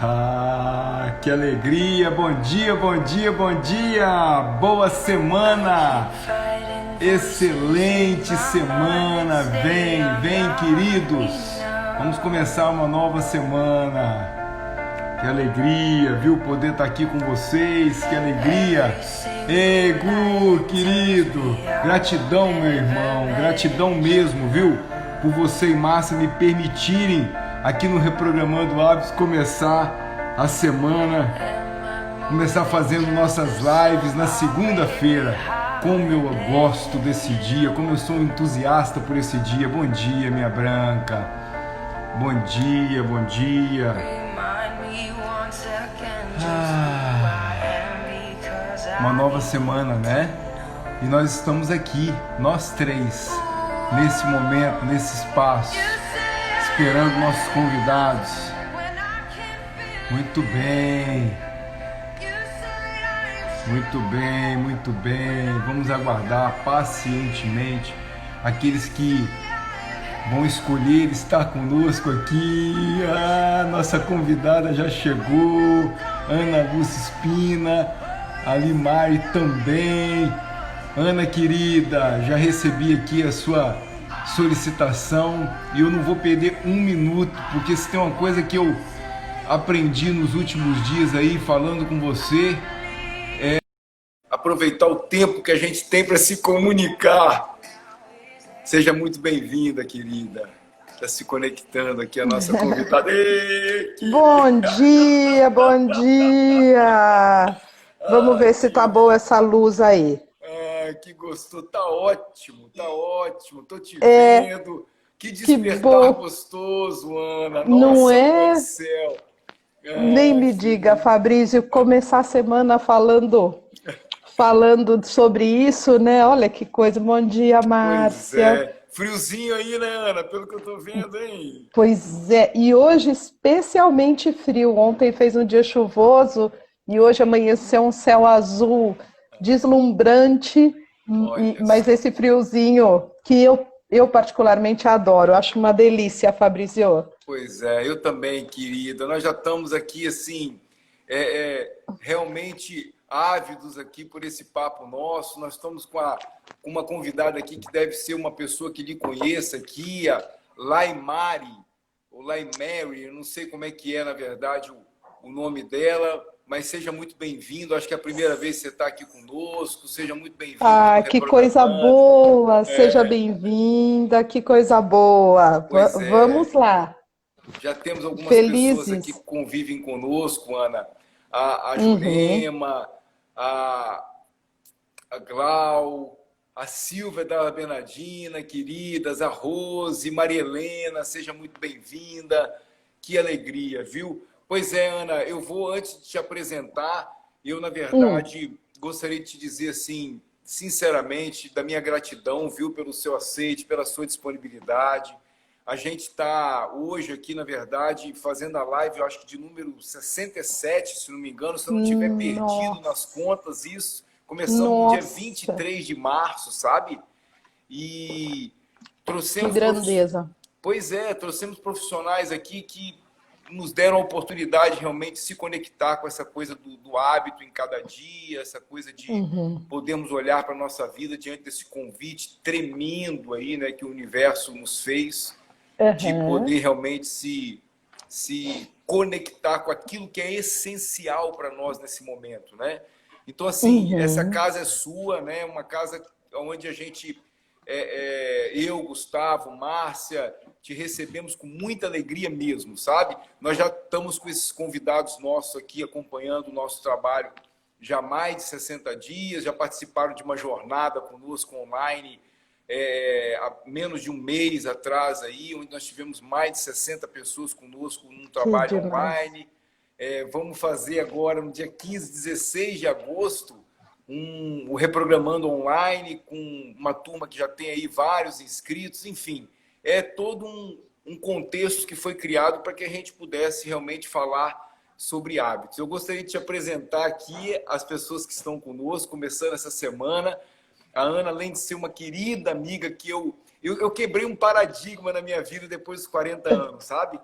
Ah, que alegria! Bom dia, bom dia, bom dia! Boa semana! Excelente semana! Vem, queridos! Vamos começar uma nova semana. Que alegria, viu? Poder estar aqui com vocês, que alegria! Ei, Gu, querido! Gratidão, meu irmão, gratidão mesmo, viu? Por você e Márcia me permitirem aqui no Reprogramando Hábitos começar a semana, começar fazendo nossas lives na segunda-feira. Como eu gosto desse dia, como eu sou entusiasta por esse dia. Bom dia, minha branca. Bom dia, bom dia. Uma nova semana, né? E nós estamos aqui, nós três, nesse momento, nesse espaço, esperando nossos convidados. Muito bem. Muito bem, muito bem. Vamos aguardar pacientemente aqueles que vão escolher estar conosco aqui. Nossa convidada já chegou, Ana Lúcia Espina, a Limari também. Ana querida, já recebi aqui a sua solicitação e eu não vou perder um minuto, porque se tem uma coisa que eu aprendi nos últimos dias aí falando com você, é aproveitar o tempo que a gente tem para se comunicar. Seja muito bem-vinda, querida. Está se conectando aqui a nossa convidada. Bom dia, bom dia! Vamos ver se tá boa essa luz aí. Que gostoso, tá ótimo, tô te vendo. Que despertar gostoso, Ana. Não Nossa, é? Deus do céu. Nem me diga, Fabrício, começar a semana falando sobre isso, né? Olha que coisa. Bom dia, Márcia. Pois é. Friozinho aí, né, Ana? Pelo que eu tô vendo, hein? Pois é, e hoje especialmente frio. Ontem fez um dia chuvoso e hoje amanheceu um céu azul deslumbrante, mas esse friozinho que eu particularmente adoro. Acho uma delícia, Fabrício. Pois é, eu também, querida. Nós já estamos aqui, assim, realmente ávidos aqui por esse papo nosso. Nós estamos com uma convidada aqui que deve ser uma pessoa que lhe conheça aqui, a Laimari, ou Laimary, eu não sei como é que é, na verdade, o nome dela, mas seja muito bem-vindo. Acho que é a primeira vez que você está aqui conosco. Seja muito bem-vindo. Que coisa boa! Seja bem-vinda, que coisa boa! Vamos lá. Já temos algumas Felizes. pessoas aqui que convivem conosco, Ana. A Jurema, a Glau, a Silvia da Bernardina, queridas, a Rose, Maria Helena, seja muito bem-vinda. Que alegria, viu? Pois é, Ana, eu vou, antes de te apresentar, eu, na verdade, gostaria de te dizer, assim, sinceramente, da minha gratidão, viu, pelo seu aceite, pela sua disponibilidade. A gente está hoje aqui, na verdade, fazendo a live, eu acho que de número 67, se não me engano, se eu não tiver perdido nas contas isso. Começamos no dia 23 de março, sabe? E trouxemos... Que grandeza. Pois é, trouxemos profissionais aqui que nos deram a oportunidade realmente de se conectar com essa coisa do hábito em cada dia, essa coisa de podermos olhar para a nossa vida diante desse convite tremendo aí, né, que o universo nos fez, de poder realmente se conectar com aquilo que é essencial para nós nesse momento, né? Então, assim, essa casa é sua, né? Uma casa onde a gente, eu, Gustavo, Márcia, te recebemos com muita alegria mesmo, sabe? Nós já estamos com esses convidados nossos aqui acompanhando o nosso trabalho já há mais de 60 dias, já participaram de uma jornada conosco online há menos de um mês atrás, aí, onde nós tivemos mais de 60 pessoas conosco num trabalho online. Vamos fazer agora, no dia 15, 16 de agosto, o Reprogramando Online, com uma turma que já tem aí vários inscritos, enfim. É todo um contexto que foi criado para que a gente pudesse realmente falar sobre hábitos. Eu gostaria de te apresentar aqui as pessoas que estão conosco, começando essa semana. A Ana, além de ser uma querida amiga que eu quebrei um paradigma na minha vida depois dos 40 anos, sabe?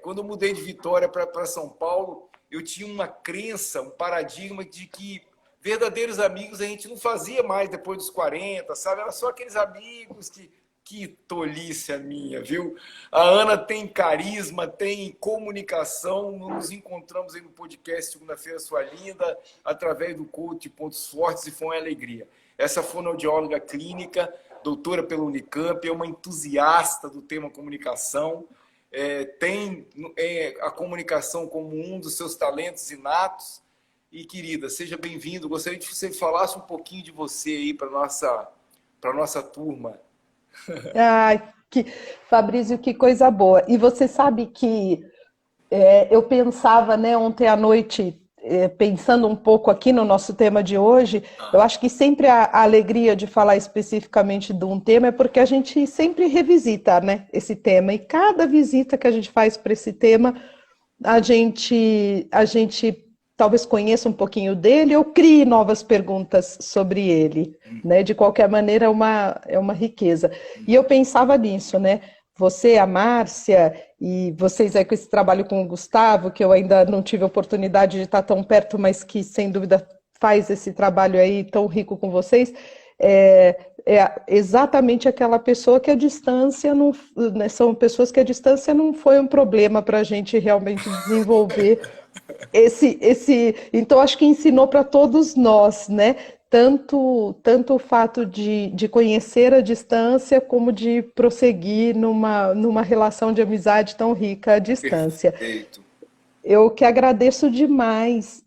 Quando eu mudei de Vitória para São Paulo, eu tinha uma crença, um paradigma de que verdadeiros amigos a gente não fazia mais depois dos 40, sabe? Era só aqueles amigos que... Que tolice a minha, viu? A Ana tem carisma, tem comunicação. Nos encontramos aí no podcast Segunda-feira, Sua Linda, através do coach Pontos Fortes, e foi uma alegria. Essa fonoaudióloga clínica, doutora pela Unicamp, é uma entusiasta do tema comunicação, tem a comunicação como um dos seus talentos inatos. E, querida, seja bem-vindo. Gostaria que você falasse um pouquinho de você aí para a nossa turma. Ai, Fabrício, que coisa boa. E você sabe que eu pensava, né, ontem à noite, pensando um pouco aqui no nosso tema de hoje, eu acho que sempre a alegria de falar especificamente de um tema é porque a gente sempre revisita, né, esse tema. E cada visita que a gente faz para esse tema, a gente talvez conheça um pouquinho dele ou crie novas perguntas sobre ele, né? De qualquer maneira, é uma riqueza. E eu pensava nisso, né? Você, a Márcia, e vocês aí com esse trabalho com o Gustavo, que eu ainda não tive a oportunidade de estar tão perto, mas que, sem dúvida, faz esse trabalho aí tão rico com vocês, é exatamente aquela pessoa que a distância não... Né, são pessoas que a distância não foi um problema para a gente realmente desenvolver então acho que ensinou para todos nós, né? Tanto o fato de conhecer a distância, como de prosseguir numa relação de amizade tão rica à distância. Perfeito. Eu que agradeço demais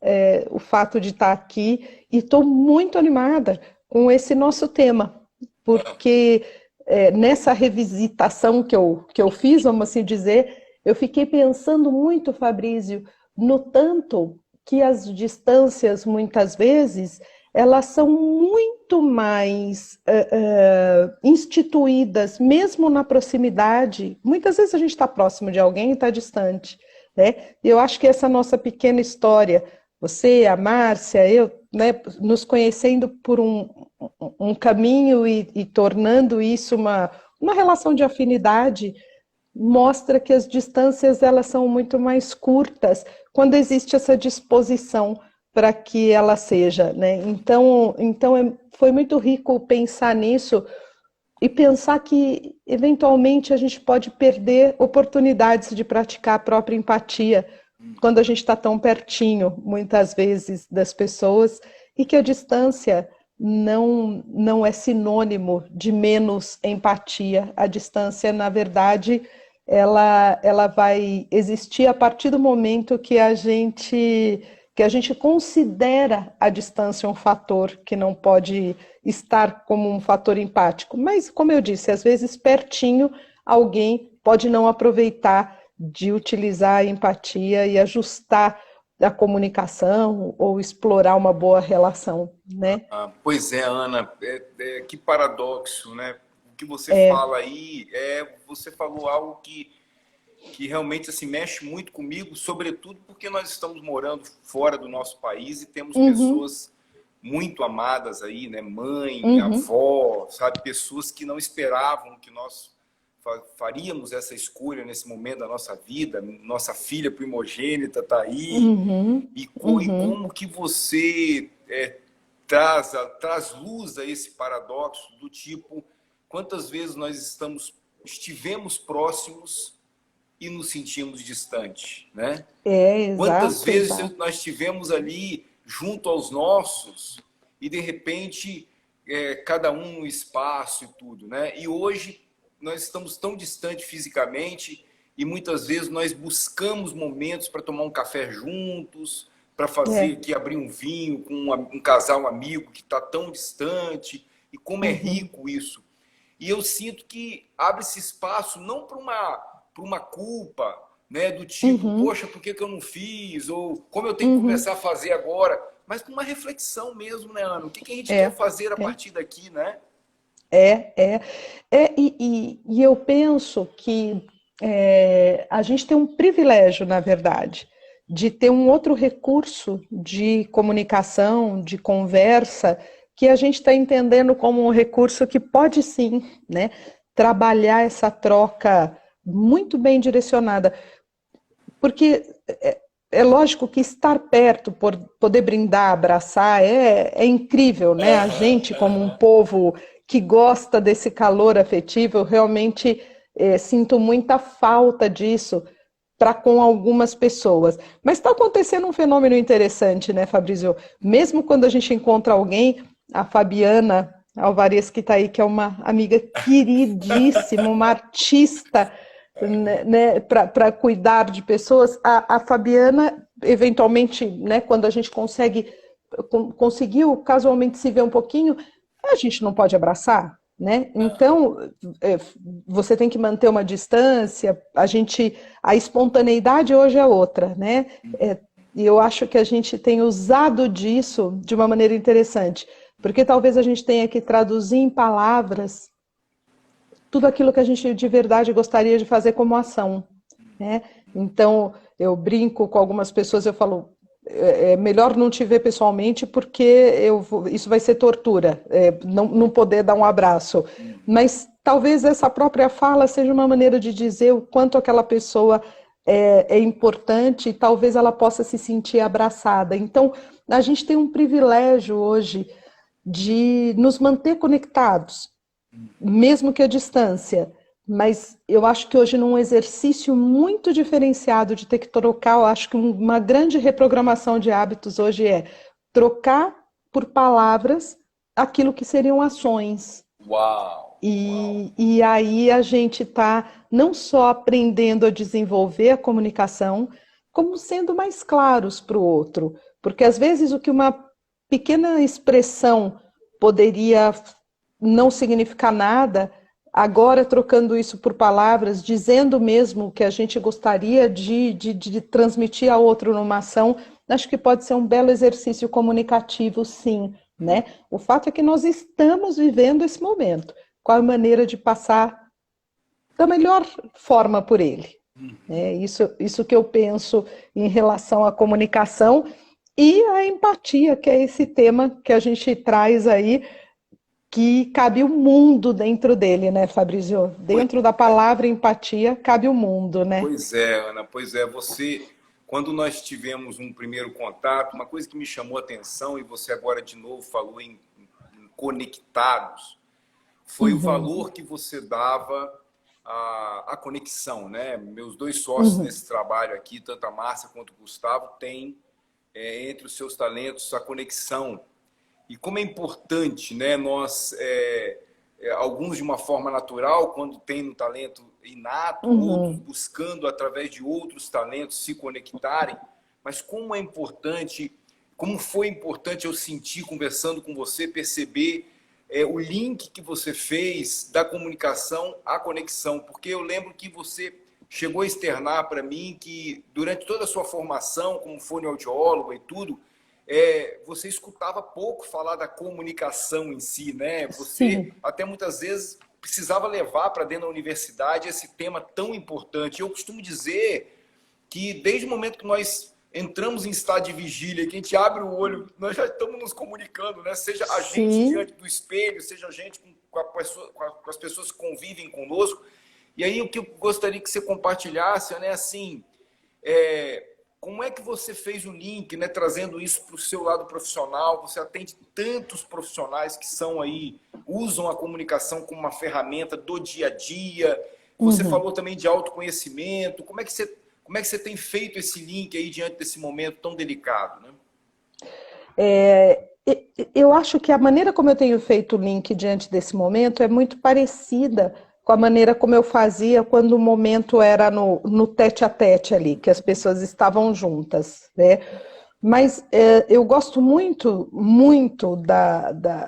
o fato de estar aqui e estou muito animada com esse nosso tema, porque nessa revisitação que eu fiz, vamos assim dizer, eu fiquei pensando muito, Fabrício, no tanto que as distâncias, muitas vezes, elas são muito mais instituídas, mesmo na proximidade. Muitas vezes a gente está próximo de alguém e está distante, né? Eu acho que essa nossa pequena história, você, a Márcia, eu, né, nos conhecendo por um caminho e tornando isso uma relação de afinidade, mostra que as distâncias elas são muito mais curtas quando existe essa disposição para que ela seja, né? Então foi muito rico pensar nisso e pensar que eventualmente a gente pode perder oportunidades de praticar a própria empatia quando a gente está tão pertinho, muitas vezes, das pessoas, e que a distância não é sinônimo de menos empatia. A distância, na verdade, ela vai existir a partir do momento que a gente considera a distância um fator que não pode estar como um fator empático. Mas, como eu disse, às vezes pertinho alguém pode não aproveitar de utilizar a empatia e ajustar a comunicação ou explorar uma boa relação, né? Pois é, Ana, que paradoxo, né? O que você fala aí, você falou algo que realmente assim, mexe muito comigo, sobretudo porque nós estamos morando fora do nosso país e temos pessoas muito amadas aí, né? Mãe, avó, sabe? Pessoas que não esperavam que nós faríamos essa escolha nesse momento da nossa vida. Nossa filha primogênita está aí. E como que você traz luz a esse paradoxo do tipo, quantas vezes nós estivemos próximos e nos sentimos distantes, né? Quantas vezes nós estivemos ali junto aos nossos e de repente cada um no espaço e tudo, né? E hoje nós estamos tão distantes fisicamente e muitas vezes nós buscamos momentos para tomar um café juntos, para fazer aqui, abrir um vinho com um casal, um amigo que está tão distante. E como é rico isso. E eu sinto que abre-se espaço não para uma culpa, né, do tipo, poxa, por que eu não fiz? Ou como eu tenho que começar a fazer agora? Mas para uma reflexão mesmo, né, Ana? O que a gente quer fazer a partir daqui, né? E eu penso que a gente tem um privilégio, na verdade, de ter um outro recurso de comunicação, de conversa, que a gente está entendendo como um recurso que pode sim, né, trabalhar essa troca muito bem direcionada. Porque é lógico que estar perto, poder brindar, abraçar, é incrível, né? A gente, como um povo que gosta desse calor afetivo, eu realmente sinto muita falta disso para com algumas pessoas. Mas está acontecendo um fenômeno interessante, né, Fabrício? Mesmo quando a gente encontra alguém, a Fabiana Alvarez, que está aí, que é uma amiga queridíssima, uma artista, né, para cuidar de pessoas, a Fabiana, eventualmente, né, quando a gente conseguiu casualmente se ver um pouquinho, a gente não pode abraçar, né? Então, você tem que manter uma distância, a espontaneidade hoje é outra, né? E eu acho que a gente tem usado disso de uma maneira interessante, porque talvez a gente tenha que traduzir em palavras tudo aquilo que a gente de verdade gostaria de fazer como ação, né? Então, eu brinco com algumas pessoas, eu falo, é melhor não te ver pessoalmente porque isso vai ser tortura, não poder dar um abraço. Mas talvez essa própria fala seja uma maneira de dizer o quanto aquela pessoa é importante e talvez ela possa se sentir abraçada. Então, a gente tem um privilégio hoje de nos manter conectados, mesmo que à distância, mas eu acho que hoje num exercício muito diferenciado de ter que trocar, eu acho que uma grande reprogramação de hábitos hoje é trocar por palavras aquilo que seriam ações. Uau! E aí a gente está não só aprendendo a desenvolver a comunicação, como sendo mais claros para o outro. Porque às vezes o que uma pequena expressão poderia não significar nada, agora trocando isso por palavras, dizendo mesmo o que a gente gostaria de transmitir a outro numa ação, acho que pode ser um belo exercício comunicativo, sim, né? O fato é que nós estamos vivendo esse momento. Qual a maneira de passar da melhor forma por ele? É isso que eu penso em relação à comunicação e à empatia, que é esse tema que a gente traz aí, que cabe o mundo dentro dele, né, Fabrício? Dentro da palavra empatia, cabe o mundo, né? Pois é, Ana, pois é. Quando nós tivemos um primeiro contato, uma coisa que me chamou a atenção, e você agora de novo falou em conectados, foi o valor que você dava à conexão, né? Meus dois sócios nesse trabalho aqui, tanto a Márcia quanto o Gustavo, têm entre os seus talentos a conexão. E como é importante, né? Nós, alguns de uma forma natural, quando tem um talento inato, outros buscando através de outros talentos se conectarem, mas como é importante, como foi importante eu sentir, conversando com você, perceber o link que você fez da comunicação à conexão, porque eu lembro que você chegou a externar para mim que durante toda a sua formação como fonoaudiólogo e tudo, você escutava pouco falar da comunicação em si, né? Você até muitas vezes precisava levar para dentro da universidade esse tema tão importante. Eu costumo dizer que desde o momento que nós entramos em estado de vigília, que a gente abre o olho, nós já estamos nos comunicando, né? Seja a gente diante do espelho, seja a gente com as pessoas que convivem conosco. E aí o que eu gostaria que você compartilhasse, né? Assim, como é que você fez o link, né? Trazendo isso para o seu lado profissional? Você atende tantos profissionais que usam a comunicação como uma ferramenta do dia a dia. Você falou também de autoconhecimento. Como é que você tem feito esse link aí diante desse momento tão delicado, né? Eu acho que a maneira como eu tenho feito o link diante desse momento é muito parecida com a maneira como eu fazia quando o momento era no tete-a-tete ali, que as pessoas estavam juntas, né? Mas eu gosto muito, muito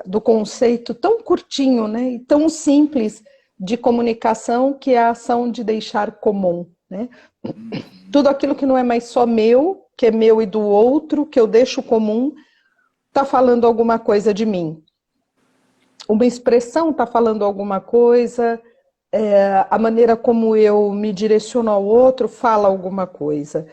do conceito tão curtinho, né, e tão simples de comunicação, que é a ação de deixar comum, né? Tudo aquilo que não é mais só meu, que é meu e do outro, que eu deixo comum, está falando alguma coisa de mim. Uma expressão está falando alguma coisa, a maneira como eu me direciono ao outro fala alguma coisa.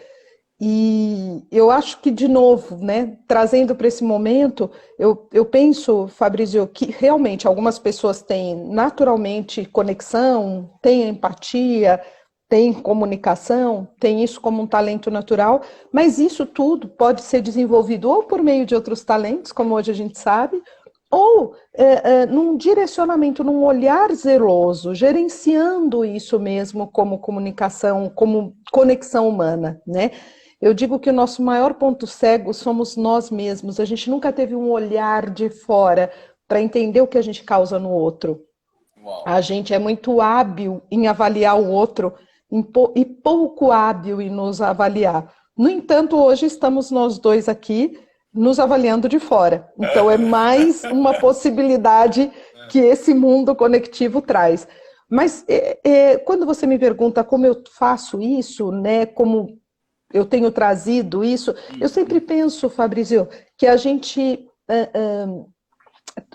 E eu acho que, de novo, né, trazendo para esse momento, eu penso, Fabrício, que realmente algumas pessoas têm naturalmente conexão, têm empatia, tem comunicação, tem isso como um talento natural, mas isso tudo pode ser desenvolvido ou por meio de outros talentos, como hoje a gente sabe, ou num direcionamento, num olhar zeloso, gerenciando isso mesmo como comunicação, como conexão humana, né? Eu digo que o nosso maior ponto cego somos nós mesmos. A gente nunca teve um olhar de fora para entender o que a gente causa no outro. Uau. A gente é muito hábil em avaliar o outro e pouco hábil em nos avaliar. No entanto, hoje estamos nós dois aqui nos avaliando de fora. Então é mais uma possibilidade que esse mundo conectivo traz. Mas quando você me pergunta como eu faço isso, né, como eu tenho trazido isso, eu sempre penso, Fabrício, que a gente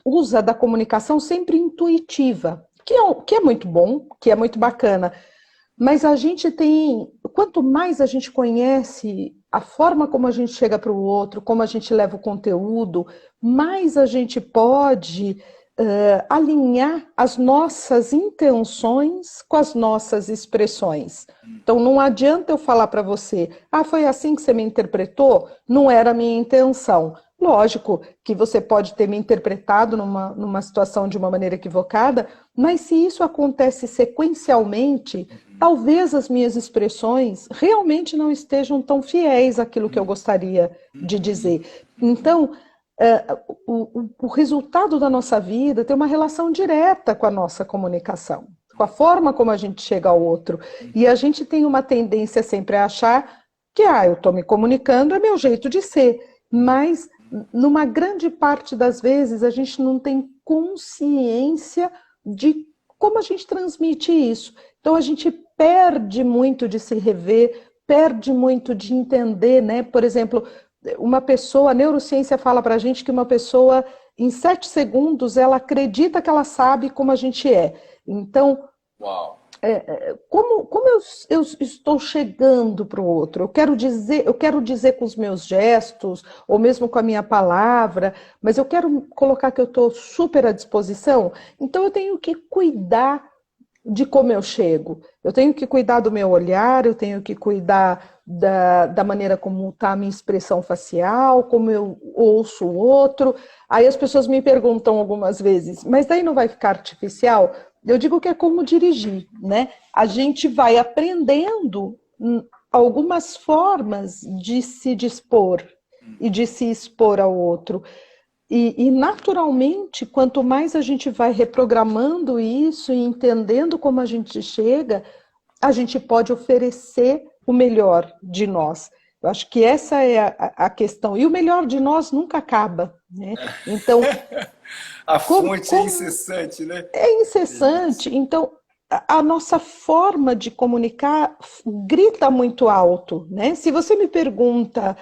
usa da comunicação sempre intuitiva, que é muito bom, que é muito bacana. Mas a gente tem, quanto mais a gente conhece a forma como a gente chega para o outro, como a gente leva o conteúdo, mais a gente pode alinhar as nossas intenções com as nossas expressões. Então não adianta eu falar para você, foi assim que você me interpretou? Não era a minha intenção. Lógico que você pode ter me interpretado numa situação de uma maneira equivocada, mas se isso acontece sequencialmente, talvez as minhas expressões realmente não estejam tão fiéis àquilo que eu gostaria de dizer. Então, o resultado da nossa vida tem uma relação direta com a nossa comunicação, com a forma como a gente chega ao outro. E a gente tem uma tendência sempre a achar que, eu estou me comunicando, é meu jeito de ser. Mas, numa grande parte das vezes, a gente não tem consciência de como a gente transmite isso. Então, a gente perde muito de se rever, perde muito de entender, né? Por exemplo, uma pessoa, a neurociência fala para a gente que uma pessoa, em 7 segundos, ela acredita que ela sabe como a gente é. Então, uau. Como eu estou chegando para o outro? Eu quero dizer com os meus gestos, ou mesmo com a minha palavra, mas eu quero colocar que eu estou super à disposição. Então, eu tenho que cuidar de como eu chego. Eu tenho que cuidar do meu olhar, eu tenho que cuidar da maneira como está a minha expressão facial, como eu ouço o outro. Aí as pessoas me perguntam algumas vezes, mas daí não vai ficar artificial? Eu digo que é como dirigir, né? A gente vai aprendendo algumas formas de se dispor e de se expor ao outro. E naturalmente, quanto mais a gente vai reprogramando isso e entendendo como a gente chega, a gente pode oferecer o melhor de nós. Eu acho que essa é a questão. E o melhor de nós nunca acaba, né? Então, a fonte é incessante, né? É incessante. Então, a nossa forma de comunicar grita muito alto, né? Se você me pergunta...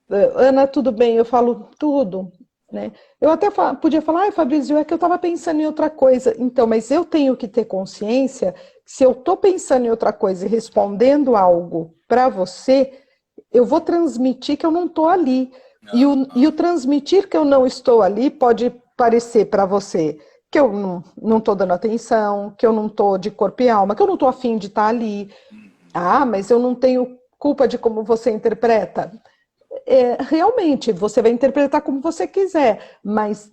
Ana, tudo bem? Eu falo tudo, né? Eu até podia falar, Fabrício, é que eu estava pensando em outra coisa. Então, mas eu tenho que ter consciência que se eu estou pensando em outra coisa e respondendo algo para você, eu vou transmitir que eu não estou ali. E o transmitir que eu não estou ali pode parecer para você que eu não estou dando atenção, que eu não estou de corpo e alma, que eu não estou afim de estar ali. Mas eu não tenho culpa de como você interpreta. Realmente, você vai interpretar como você quiser, mas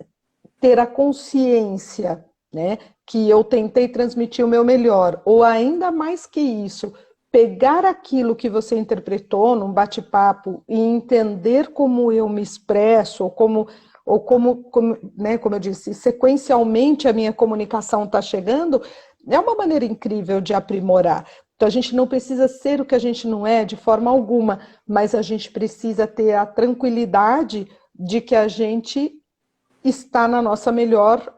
ter a consciência, né, que eu tentei transmitir o meu melhor, ou ainda mais que isso, pegar aquilo que você interpretou num bate-papo e entender como eu me expresso, ou como, né, como eu disse, sequencialmente a minha comunicação está chegando, é uma maneira incrível de aprimorar. Então, a gente não precisa ser o que a gente não é de forma alguma, mas a gente precisa ter a tranquilidade de que a gente está na nossa melhor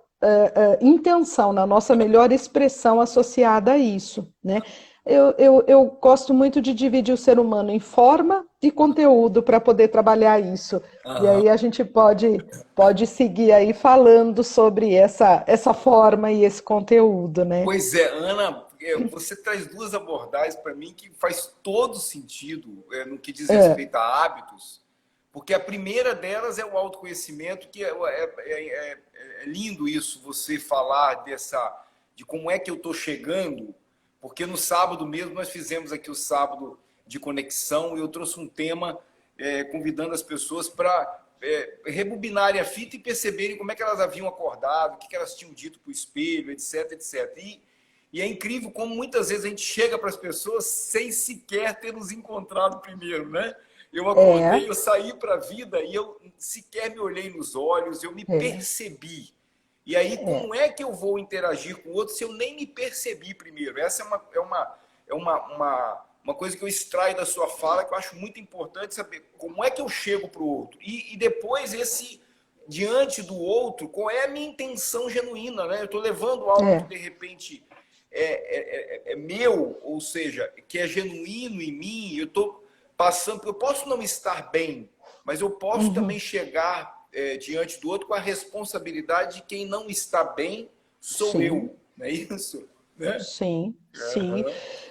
intenção, na nossa melhor expressão associada a isso, né? Eu gosto muito de dividir o ser humano em forma e conteúdo para poder trabalhar isso. E aí a gente pode seguir aí falando sobre essa forma e esse conteúdo, né? Pois é, Ana, você traz duas abordagens para mim que faz todo sentido no que diz respeito a hábitos, porque a primeira delas é o autoconhecimento, que é lindo isso, você falar de como é que eu estou chegando, porque no sábado mesmo nós fizemos aqui o sábado de conexão e eu trouxe um tema convidando as pessoas para rebobinarem a fita e perceberem como é que elas haviam acordado, o que elas tinham dito para o espelho, etc, etc. E é incrível como muitas vezes a gente chega para as pessoas sem sequer ter nos encontrado primeiro, né? Eu acordei, eu saí para a vida e eu sequer me olhei nos olhos, eu me percebi. E aí, como é que eu vou interagir com o outro se eu nem me percebi primeiro? Essa é uma coisa que eu extraio da sua fala, que eu acho muito importante saber como é que eu chego para o outro. E depois, diante do outro, qual é a minha intenção genuína, né? Eu estou levando algo que, de repente, é meu, ou seja, que é genuíno em mim, eu estou passando, eu posso não estar bem, mas eu posso também chegar diante do outro com a responsabilidade de quem não está bem sou eu, não é isso? Né? Sim, sim.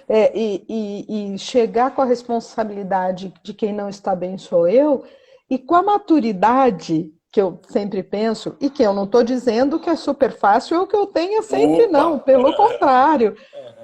E chegar com a responsabilidade de quem não está bem sou eu, e com a maturidade que eu sempre penso, e que eu não estou dizendo que é super fácil ou que eu tenha sempre, não, pelo contrário,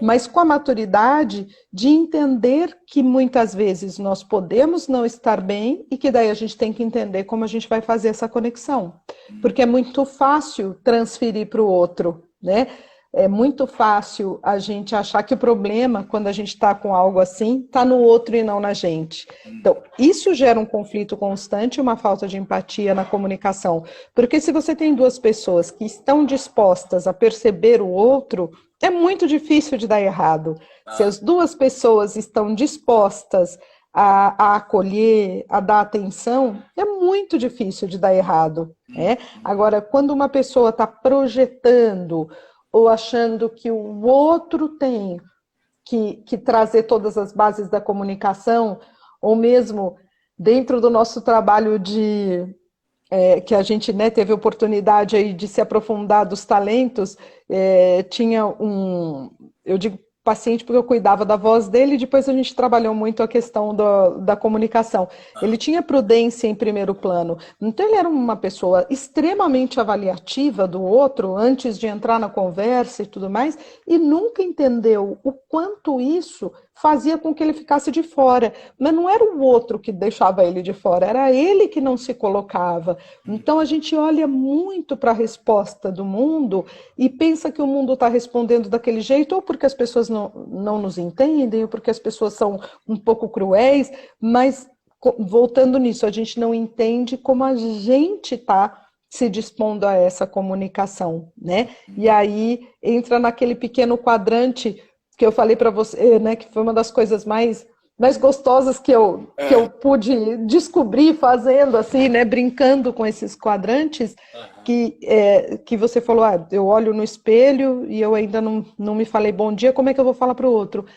mas com a maturidade de entender que muitas vezes nós podemos não estar bem e que daí a gente tem que entender como a gente vai fazer essa conexão, porque é muito fácil transferir para o outro, né? É muito fácil a gente achar que o problema, quando a gente está com algo assim, está no outro e não na gente. Então, isso gera um conflito constante, uma falta de empatia na comunicação. Porque se você tem duas pessoas que estão dispostas a perceber o outro, é muito difícil de dar errado. Se as duas pessoas estão dispostas a acolher, a dar atenção, é muito difícil de dar errado. Né? Agora, quando uma pessoa está projetando ou achando que o outro tem que trazer todas as bases da comunicação, ou mesmo dentro do nosso trabalho que a gente, né, teve oportunidade aí de se aprofundar dos talentos, tinha eu digo paciente porque eu cuidava da voz dele, e depois a gente trabalhou muito a questão da comunicação. Ele tinha prudência em primeiro plano, então ele era uma pessoa extremamente avaliativa do outro, antes de entrar na conversa e tudo mais, e nunca entendeu o quanto isso fazia com que ele ficasse de fora, mas não era o outro que deixava ele de fora, era ele que não se colocava. Então a gente olha muito para a resposta do mundo e pensa que o mundo está respondendo daquele jeito, ou porque as pessoas não nos entendem, ou porque as pessoas são um pouco cruéis, mas voltando nisso, a gente não entende como a gente está se dispondo a essa comunicação, né? E aí entra naquele pequeno quadrante que eu falei para você, né, que foi uma das coisas mais gostosas que eu pude descobrir fazendo, assim, né, brincando com esses quadrantes, que você falou, eu olho no espelho e eu ainda não me falei bom dia, como é que eu vou falar para o outro?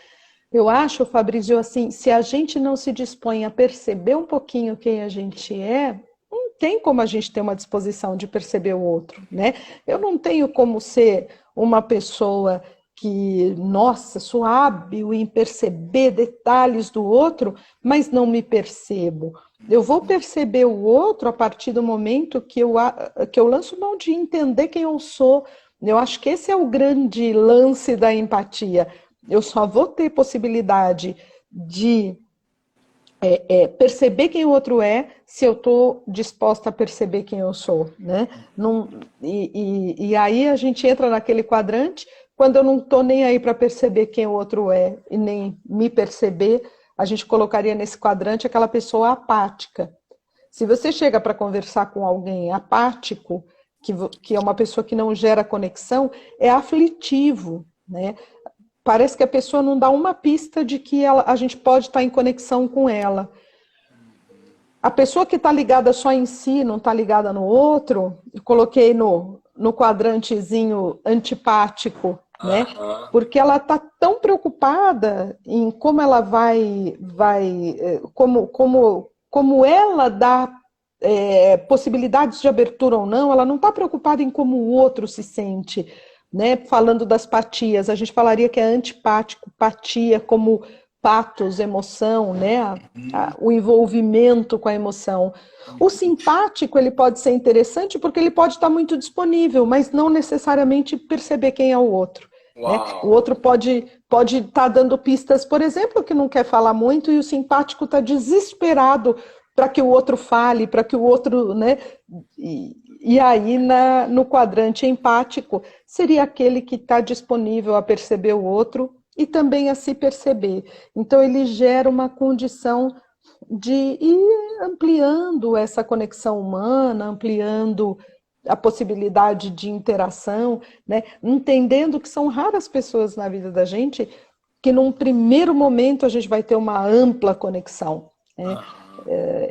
Eu acho, Fabrício, assim, se a gente não se dispõe a perceber um pouquinho quem a gente é, não tem como a gente ter uma disposição de perceber o outro, né? Eu não tenho como ser uma pessoa que, nossa, sou hábil em perceber detalhes do outro, mas não me percebo. Eu vou perceber o outro a partir do momento que eu lanço mão de entender quem eu sou. Eu acho que esse é o grande lance da empatia. Eu só vou ter possibilidade de perceber quem o outro é se eu estou disposta a perceber quem eu sou, né? E aí a gente entra naquele quadrante. Quando eu não estou nem aí para perceber quem o outro é e nem me perceber, a gente colocaria nesse quadrante aquela pessoa apática. Se você chega para conversar com alguém apático, que é uma pessoa que não gera conexão, é aflitivo, né? Parece que a pessoa não dá uma pista de que a gente pode estar em conexão com ela. A pessoa que está ligada só em si, não está ligada no outro, eu coloquei no quadrantezinho antipático, né? Porque ela está tão preocupada em como ela como ela dá possibilidades de abertura ou não, ela não está preocupada em como o outro se sente, né? Falando das patias, a gente falaria que é antipático, patia como patos, emoção, né? O envolvimento com a emoção. O simpático, ele pode ser interessante porque ele pode estar muito disponível, mas não necessariamente perceber quem é o outro. né? O Uau! outro pode estar dando pistas, por exemplo, que não quer falar muito, e o simpático está desesperado para que o outro fale, para que o outro, né? E aí, no quadrante empático, seria aquele que está disponível a perceber o outro e também a se perceber. Então, ele gera uma condição de ir ampliando essa conexão humana, ampliando a possibilidade de interação, né? Entendendo que são raras pessoas na vida da gente que num primeiro momento a gente vai ter uma ampla conexão, né? Aham.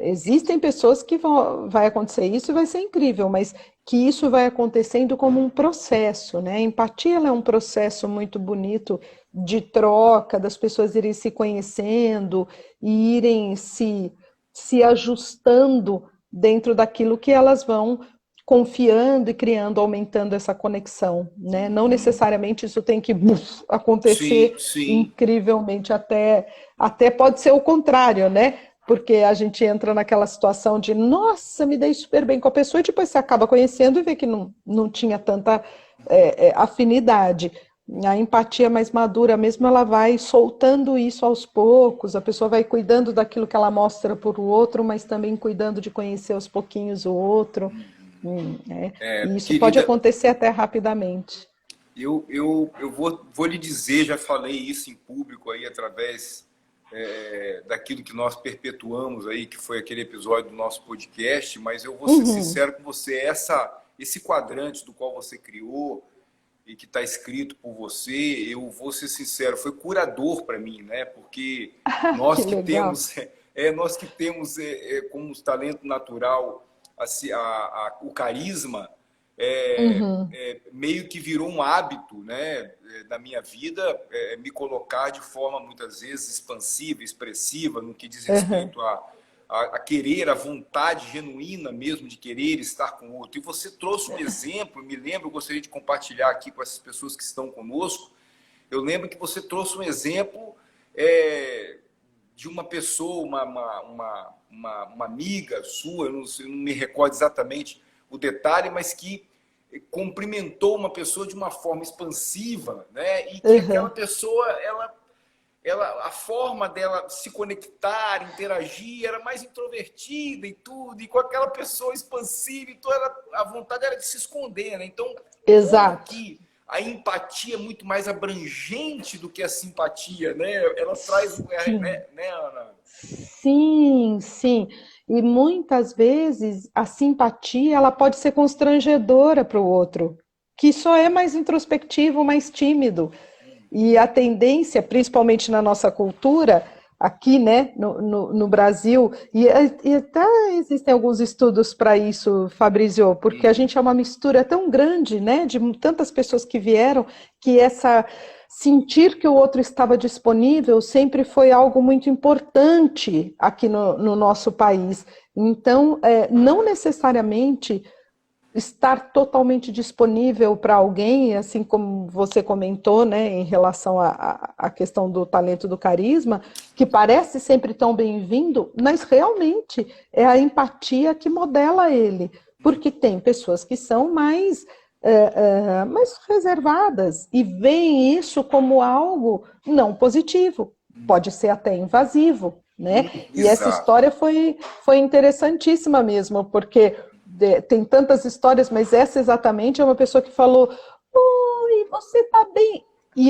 Existem pessoas que vai acontecer isso e vai ser incrível, mas que isso vai acontecendo como um processo, né? A empatia ela é um processo muito bonito de troca, das pessoas irem se conhecendo e irem se ajustando dentro daquilo que elas vão confiando e criando, aumentando essa conexão, né? Não necessariamente isso tem que Sim, acontecer sim. incrivelmente, até pode ser o contrário, né? Porque a gente entra naquela situação de, nossa, me dei super bem com a pessoa, e depois você acaba conhecendo e vê que não tinha tanta afinidade. A empatia mais madura mesmo, ela vai soltando isso aos poucos, a pessoa vai cuidando daquilo que ela mostra para o outro, mas também cuidando de conhecer aos pouquinhos o outro. E isso pode Querida, acontecer até rapidamente. eu vou lhe dizer, já falei isso em público aí através daquilo que nós perpetuamos aí, que foi aquele episódio do nosso podcast, mas eu vou ser Uhum. sincero com você, esse quadrante do qual você criou e que está escrito por você, eu vou ser sincero, foi curador para mim, né? Porque Que nós que legal. temos, nós que temos como talento natural o carisma, Uhum. meio que virou um hábito, né, na minha vida, me colocar de forma muitas vezes expansiva, expressiva, no que diz Uhum. respeito a querer, a vontade genuína mesmo de querer estar com o outro. E você trouxe um exemplo, me lembro, eu gostaria de compartilhar aqui com essas pessoas que estão conosco. Eu lembro que você trouxe um exemplo de uma pessoa, uma amiga sua, eu não me recordo exatamente o detalhe, mas que cumprimentou uma pessoa de uma forma expansiva, né? E que aquela Uhum. pessoa, a forma dela se conectar, interagir, era mais introvertida e tudo, e com aquela pessoa expansiva, então a vontade era de se esconder, né? Então, como Exato. que a empatia é muito mais abrangente do que a simpatia, né? Ela traz, Sim. né, Ana? Sim, sim. E muitas vezes a simpatia ela pode ser constrangedora para o outro, que só é mais introspectivo, mais tímido. E a tendência, principalmente na nossa cultura, aqui, né, no Brasil, e até existem alguns estudos para isso, Fabrizio, porque a gente é uma mistura tão grande, né, de tantas pessoas que vieram, que essa sentir que o outro estava disponível sempre foi algo muito importante aqui no nosso país. Então, não necessariamente estar totalmente disponível para alguém, assim como você comentou, né, em relação à questão do talento do carisma, que parece sempre tão bem-vindo, mas realmente é a empatia que modela ele, porque tem pessoas que são mais reservadas e veem isso como algo não positivo, pode ser até invasivo, né? E essa Exato. história foi interessantíssima mesmo, porque tem tantas histórias, mas essa exatamente é uma pessoa que falou: oi, você tá bem? E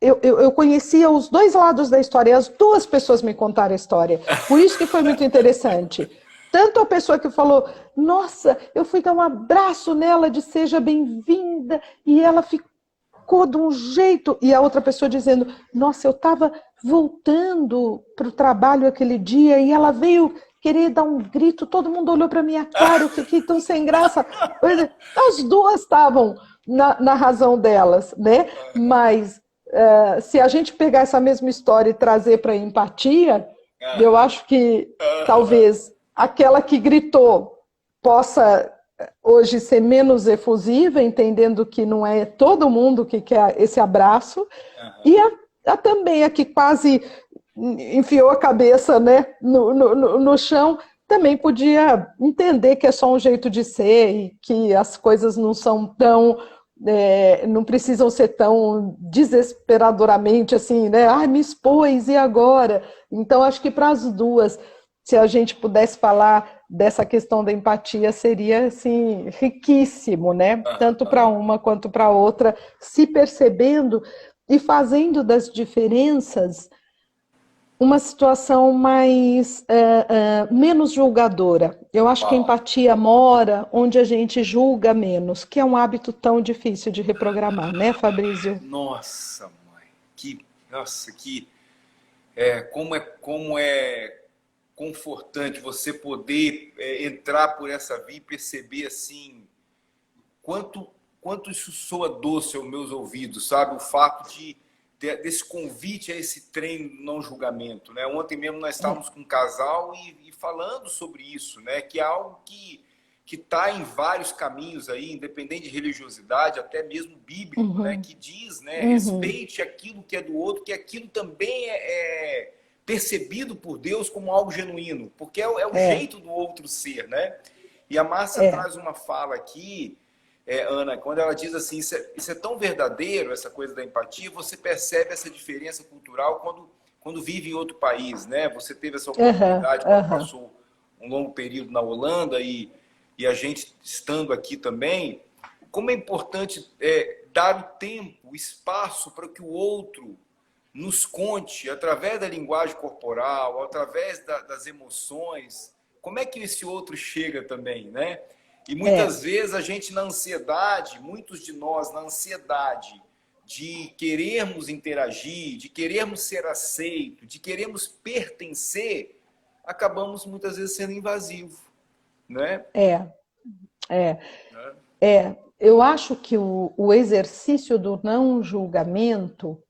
eu conhecia os dois lados da história, e as duas pessoas me contaram a história. Por isso que foi muito interessante. Tanto a pessoa que falou, nossa, eu fui dar um abraço nela de seja bem-vinda, e ela ficou de um jeito, e a outra pessoa dizendo, nossa, eu estava voltando para o trabalho aquele dia, e ela veio querer dar um grito, todo mundo olhou para minha cara, eu fiquei tão sem graça. As duas estavam na razão delas, né? Mas se a gente pegar essa mesma história e trazer para a empatia, eu Aham, acho que aham, talvez aquela que gritou possa hoje ser menos efusiva, entendendo que não é todo mundo que quer esse abraço, e aham. também a que quase enfiou a cabeça, né, no chão, também podia entender que é só um jeito de ser e que as coisas não são tão não precisam ser tão desesperadoramente assim, né? Ai, me expôs, e agora? Então, acho que para as duas, se a gente pudesse falar dessa questão da empatia, seria assim, riquíssimo, né? Tanto para uma quanto para outra, se percebendo e fazendo das diferenças uma situação mais menos julgadora. Eu acho que a empatia mora onde a gente julga menos, que é um hábito tão difícil de reprogramar, né, Fabrício? Nossa, mãe, como é confortante você poder entrar por essa via e perceber assim quanto isso soa doce aos meus ouvidos, sabe? O fato desse convite a esse treino do não julgamento, né? Ontem mesmo nós estávamos com um casal e falando sobre isso, né? Que é algo que está em vários caminhos aí, independente de religiosidade, até mesmo bíblico, né? Que diz, né? Respeite aquilo que é do outro, que aquilo também é percebido por Deus como algo genuíno, porque é o jeito do outro ser, né? E a Márcia traz uma fala aqui, Ana, quando ela diz assim, isso é tão verdadeiro, essa coisa da empatia, você percebe essa diferença cultural quando vive em outro país, né? Você teve essa oportunidade quando passou um longo período na Holanda e a gente estando aqui também, como é importante dar o tempo, o espaço para que o outro nos conte, através da linguagem corporal, através das emoções, como é que esse outro chega também, né? E muitas vezes a gente na ansiedade, muitos de nós na ansiedade de querermos interagir, de querermos ser aceito, de querermos pertencer, acabamos muitas vezes sendo invasivo, né? Eu acho que o exercício do não julgamento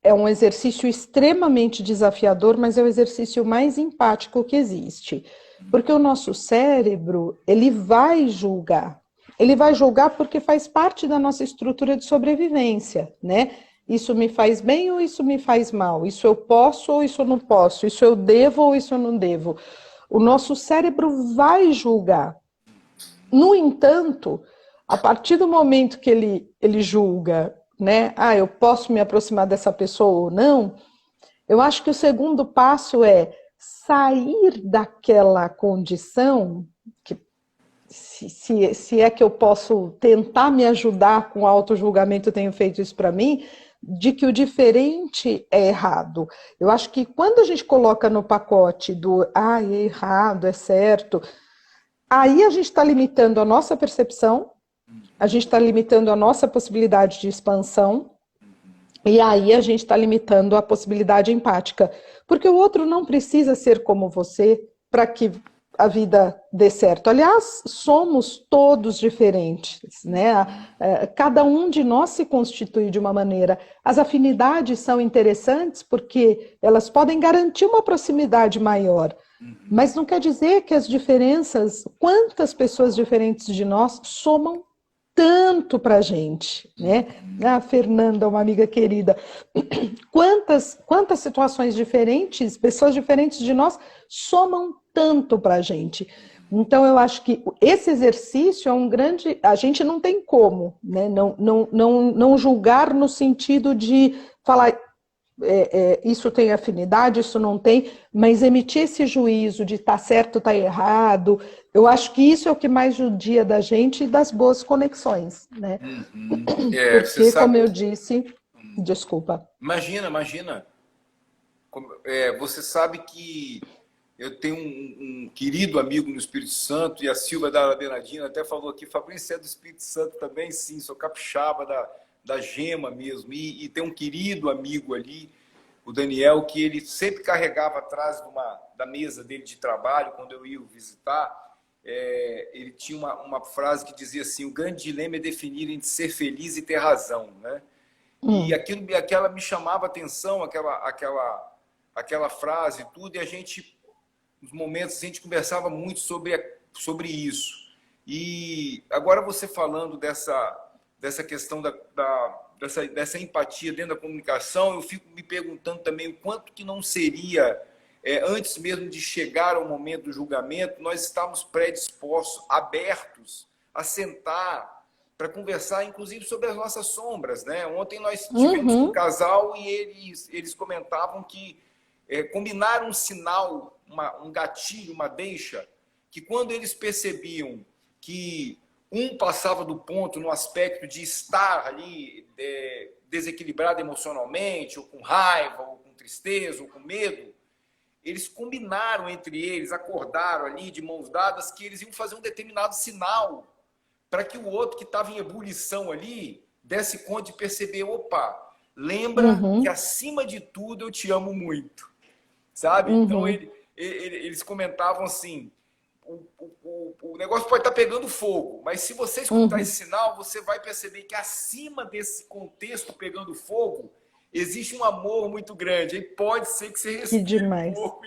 é um exercício extremamente desafiador, mas é o exercício mais empático que existe. Porque o nosso cérebro, ele vai julgar. Ele vai julgar porque faz parte da nossa estrutura de sobrevivência, né? Isso me faz bem ou isso me faz mal? Isso eu posso ou isso eu não posso? Isso eu devo ou isso eu não devo? O nosso cérebro vai julgar. No entanto, a partir do momento que ele julga, né? Eu posso me aproximar dessa pessoa ou não, eu acho que o segundo passo é sair daquela condição, que se é que eu posso tentar me ajudar com auto-julgamento, eu tenho feito isso para mim, de que o diferente é errado. Eu acho que quando a gente coloca no pacote do é errado, é certo, aí a gente está limitando a nossa percepção, a gente está limitando a nossa possibilidade de expansão, e aí a gente está limitando a possibilidade empática. Porque o outro não precisa ser como você para que a vida dê certo. Aliás, somos todos diferentes, né? Cada um de nós se constitui de uma maneira. As afinidades são interessantes porque elas podem garantir uma proximidade maior. Mas não quer dizer que as diferenças, quantas pessoas diferentes de nós somam tanto para a gente, né? A Fernanda, uma amiga querida, quantas situações diferentes, pessoas diferentes de nós somam tanto para a gente. Então, eu acho que esse exercício é um grande... A gente não tem como, né? Não julgar no sentido de falar isso tem afinidade, isso não tem, mas emitir esse juízo de tá certo, tá errado, eu acho que isso é o que mais judia da gente e das boas conexões, né? Porque, como eu disse, desculpa. Imagina. Você sabe que eu tenho um querido amigo no Espírito Santo, e a Silvia da Bernardina até falou aqui, Fabrício, você é do Espírito Santo também? Sim, sou capixaba da Gema mesmo, e tem um querido amigo ali, o Daniel, que ele sempre carregava atrás da mesa dele de trabalho, quando eu ia o visitar, ele tinha uma frase que dizia assim, o grande dilema é definir entre ser feliz e ter razão, né? E aquela me chamava a atenção, aquela frase e tudo, e a gente, nos momentos, a gente conversava muito sobre isso. E agora você falando dessa questão dessa empatia dentro da comunicação, eu fico me perguntando também o quanto que não seria, antes mesmo de chegar ao momento do julgamento, nós estamos predispostos, abertos a sentar para conversar, inclusive, sobre as nossas sombras, né? Ontem nós tivemos um casal e eles comentavam que combinaram um sinal, um gatilho, uma deixa, que quando eles percebiam que um passava do ponto no aspecto de estar ali desequilibrado emocionalmente, ou com raiva, ou com tristeza, ou com medo, eles combinaram entre eles, acordaram ali de mãos dadas que eles iam fazer um determinado sinal para que o outro que estava em ebulição ali desse conta de perceber, opa, lembra que acima de tudo eu te amo muito, sabe? Então eles comentavam assim, o negócio pode estar pegando fogo, mas se você escutar esse sinal, você vai perceber que acima desse contexto pegando fogo, existe um amor muito grande. Aí pode ser que você respire um pouco,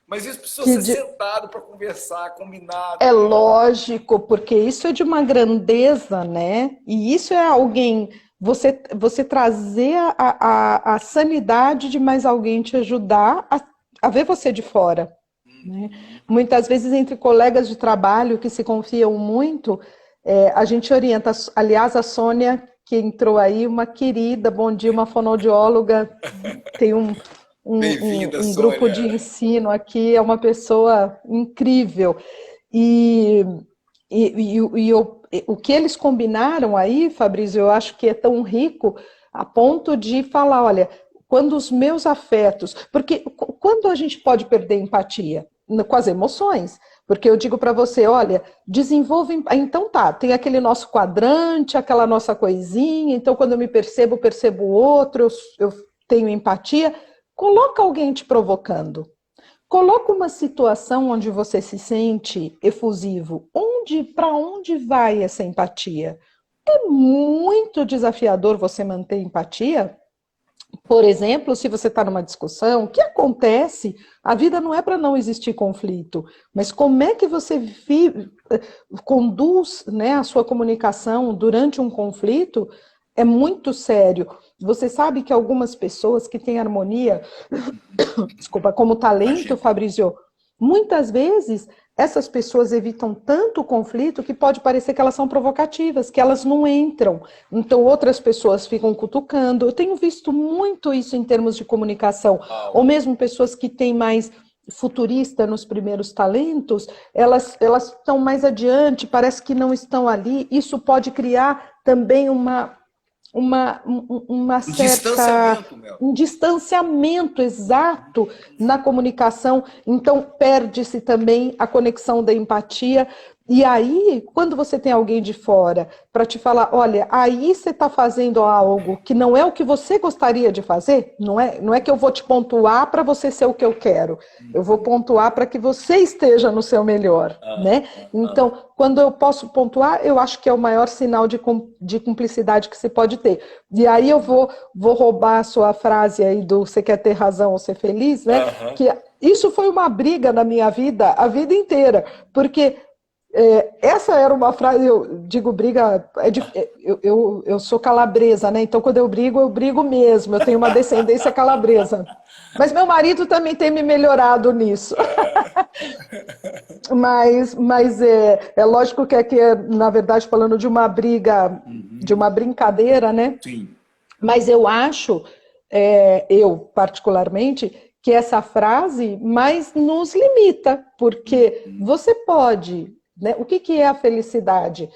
mas isso precisa ser sentado para conversar, combinado. É lógico, porque isso é de uma grandeza, né? E isso é alguém... Você trazer a sanidade de mais alguém te ajudar a ver você de fora. Né? Muitas vezes, entre colegas de trabalho que se confiam muito, a gente orienta. Aliás, a Sônia, que entrou aí, uma querida, bom dia, uma fonoaudióloga, tem um grupo de ensino aqui, é uma pessoa incrível. E o que eles combinaram aí, Fabrício, eu acho que é tão rico a ponto de falar, olha, quando os meus afetos... Porque quando a gente pode perder empatia? Com as emoções. Porque eu digo para você, olha, desenvolve... Então tá, tem aquele nosso quadrante, aquela nossa coisinha, então quando eu me percebo o outro, eu tenho empatia. Coloca alguém te provocando. Coloca uma situação onde você se sente efusivo. Para onde vai essa empatia? É muito desafiador você manter empatia. Por exemplo, se você está numa discussão, o que acontece? A vida não é para não existir conflito, mas como é que você conduz, né, a sua comunicação durante um conflito é muito sério. Você sabe que algumas pessoas que têm harmonia, desculpa, como talento, Fabrício, muitas vezes essas pessoas evitam tanto o conflito que pode parecer que elas são provocativas, que elas não entram. Então outras pessoas ficam cutucando. Eu tenho visto muito isso em termos de comunicação. Ou mesmo pessoas que têm mais futurista nos primeiros talentos, elas estão mais adiante, parece que não estão ali. Isso pode criar também um distanciamento exato na comunicação, então perde-se também a conexão da empatia. E aí, quando você tem alguém de fora para te falar, olha, aí você está fazendo algo que não é o que você gostaria de fazer, não é que eu vou te pontuar para você ser o que eu quero, eu vou pontuar para que você esteja no seu melhor, né? Então, quando eu posso pontuar, eu acho que é o maior sinal de cumplicidade que se pode ter. E aí eu vou roubar a sua frase aí do você quer ter razão ou ser feliz, né? Que isso foi uma briga na minha vida a vida inteira, porque essa era uma frase, eu digo briga, eu sou calabresa, né? Então quando eu brigo mesmo, eu tenho uma descendência calabresa. Mas meu marido também tem me melhorado nisso. Mas é lógico que aqui na verdade, falando de uma briga, de uma brincadeira, né? Sim. Mas eu acho, eu particularmente, que essa frase mais nos limita, porque você pode... Né? O que é a felicidade?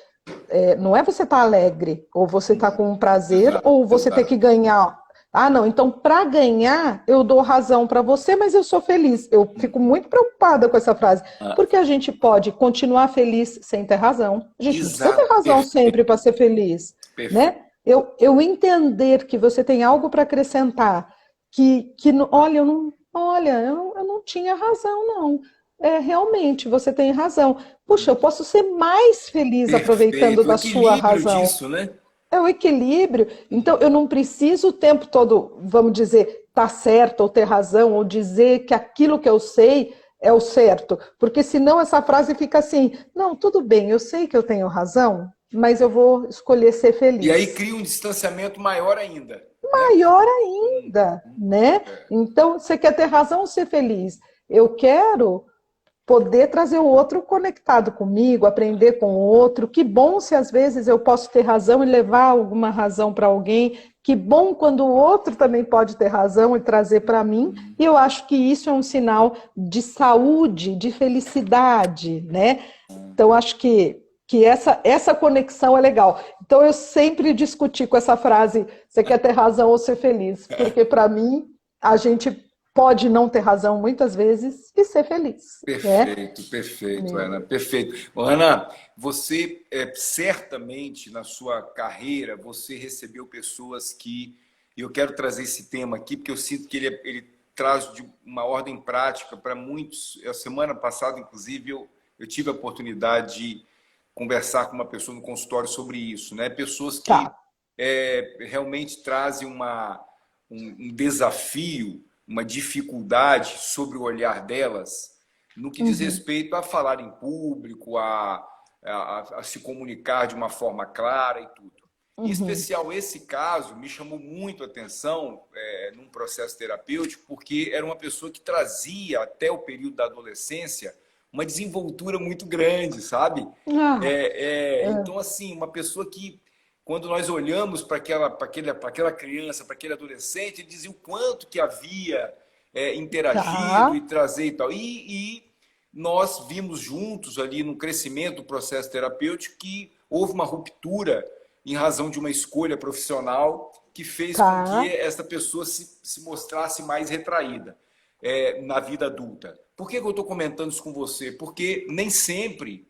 Não é você estar alegre, ou você estar com um prazer, ou você ter que ganhar. Ah, não, então para ganhar eu dou razão para você, mas eu sou feliz. Eu fico muito preocupada com essa frase, porque a gente pode continuar feliz sem ter razão. A gente não precisa ter razão sempre para ser feliz. Né? Eu entender que você tem algo para acrescentar, que olha, eu não tinha razão, não. Realmente, você tem razão. Puxa, eu posso ser mais feliz aproveitando da sua razão. Disso, né? É o equilíbrio. Então, eu não preciso o tempo todo, vamos dizer, estar certo ou ter razão, ou dizer que aquilo que eu sei é o certo. Porque senão essa frase fica assim, não, tudo bem, eu sei que eu tenho razão, mas eu vou escolher ser feliz. E aí cria um distanciamento maior ainda. Maior ainda, né? Então, você quer ter razão ou ser feliz? Eu quero... poder trazer o outro conectado comigo, aprender com o outro. Que bom se às vezes eu posso ter razão e levar alguma razão para alguém. Que bom quando o outro também pode ter razão e trazer para mim. E eu acho que isso é um sinal de saúde, de felicidade, né? Então, acho que essa conexão é legal. Então, eu sempre discuti com essa frase, você quer ter razão ou ser feliz? Porque, para mim, a gente pode não ter razão muitas vezes e ser feliz. Perfeito, né? perfeito, Ana, perfeito. Ô, Ana, você certamente na sua carreira você recebeu pessoas que, e eu quero trazer esse tema aqui porque eu sinto que ele traz de uma ordem prática para muitos. A semana passada, inclusive, eu tive a oportunidade de conversar com uma pessoa no consultório sobre isso, né? Pessoas que realmente trazem um desafio, uma dificuldade sobre o olhar delas no que diz respeito a falar em público, a se comunicar de uma forma clara e tudo. Em especial, esse caso me chamou muito a atenção num processo terapêutico, porque era uma pessoa que trazia, até o período da adolescência, uma desenvoltura muito grande, sabe? Então, assim, uma pessoa que, quando nós olhamos para aquela criança, para aquele adolescente, ele dizia o quanto que havia interagido e trazer e tal. E nós vimos juntos ali no crescimento do processo terapêutico que houve uma ruptura em razão de uma escolha profissional que fez com que essa pessoa se mostrasse mais retraída na vida adulta. Por que eu estou comentando isso com você? Porque nem sempre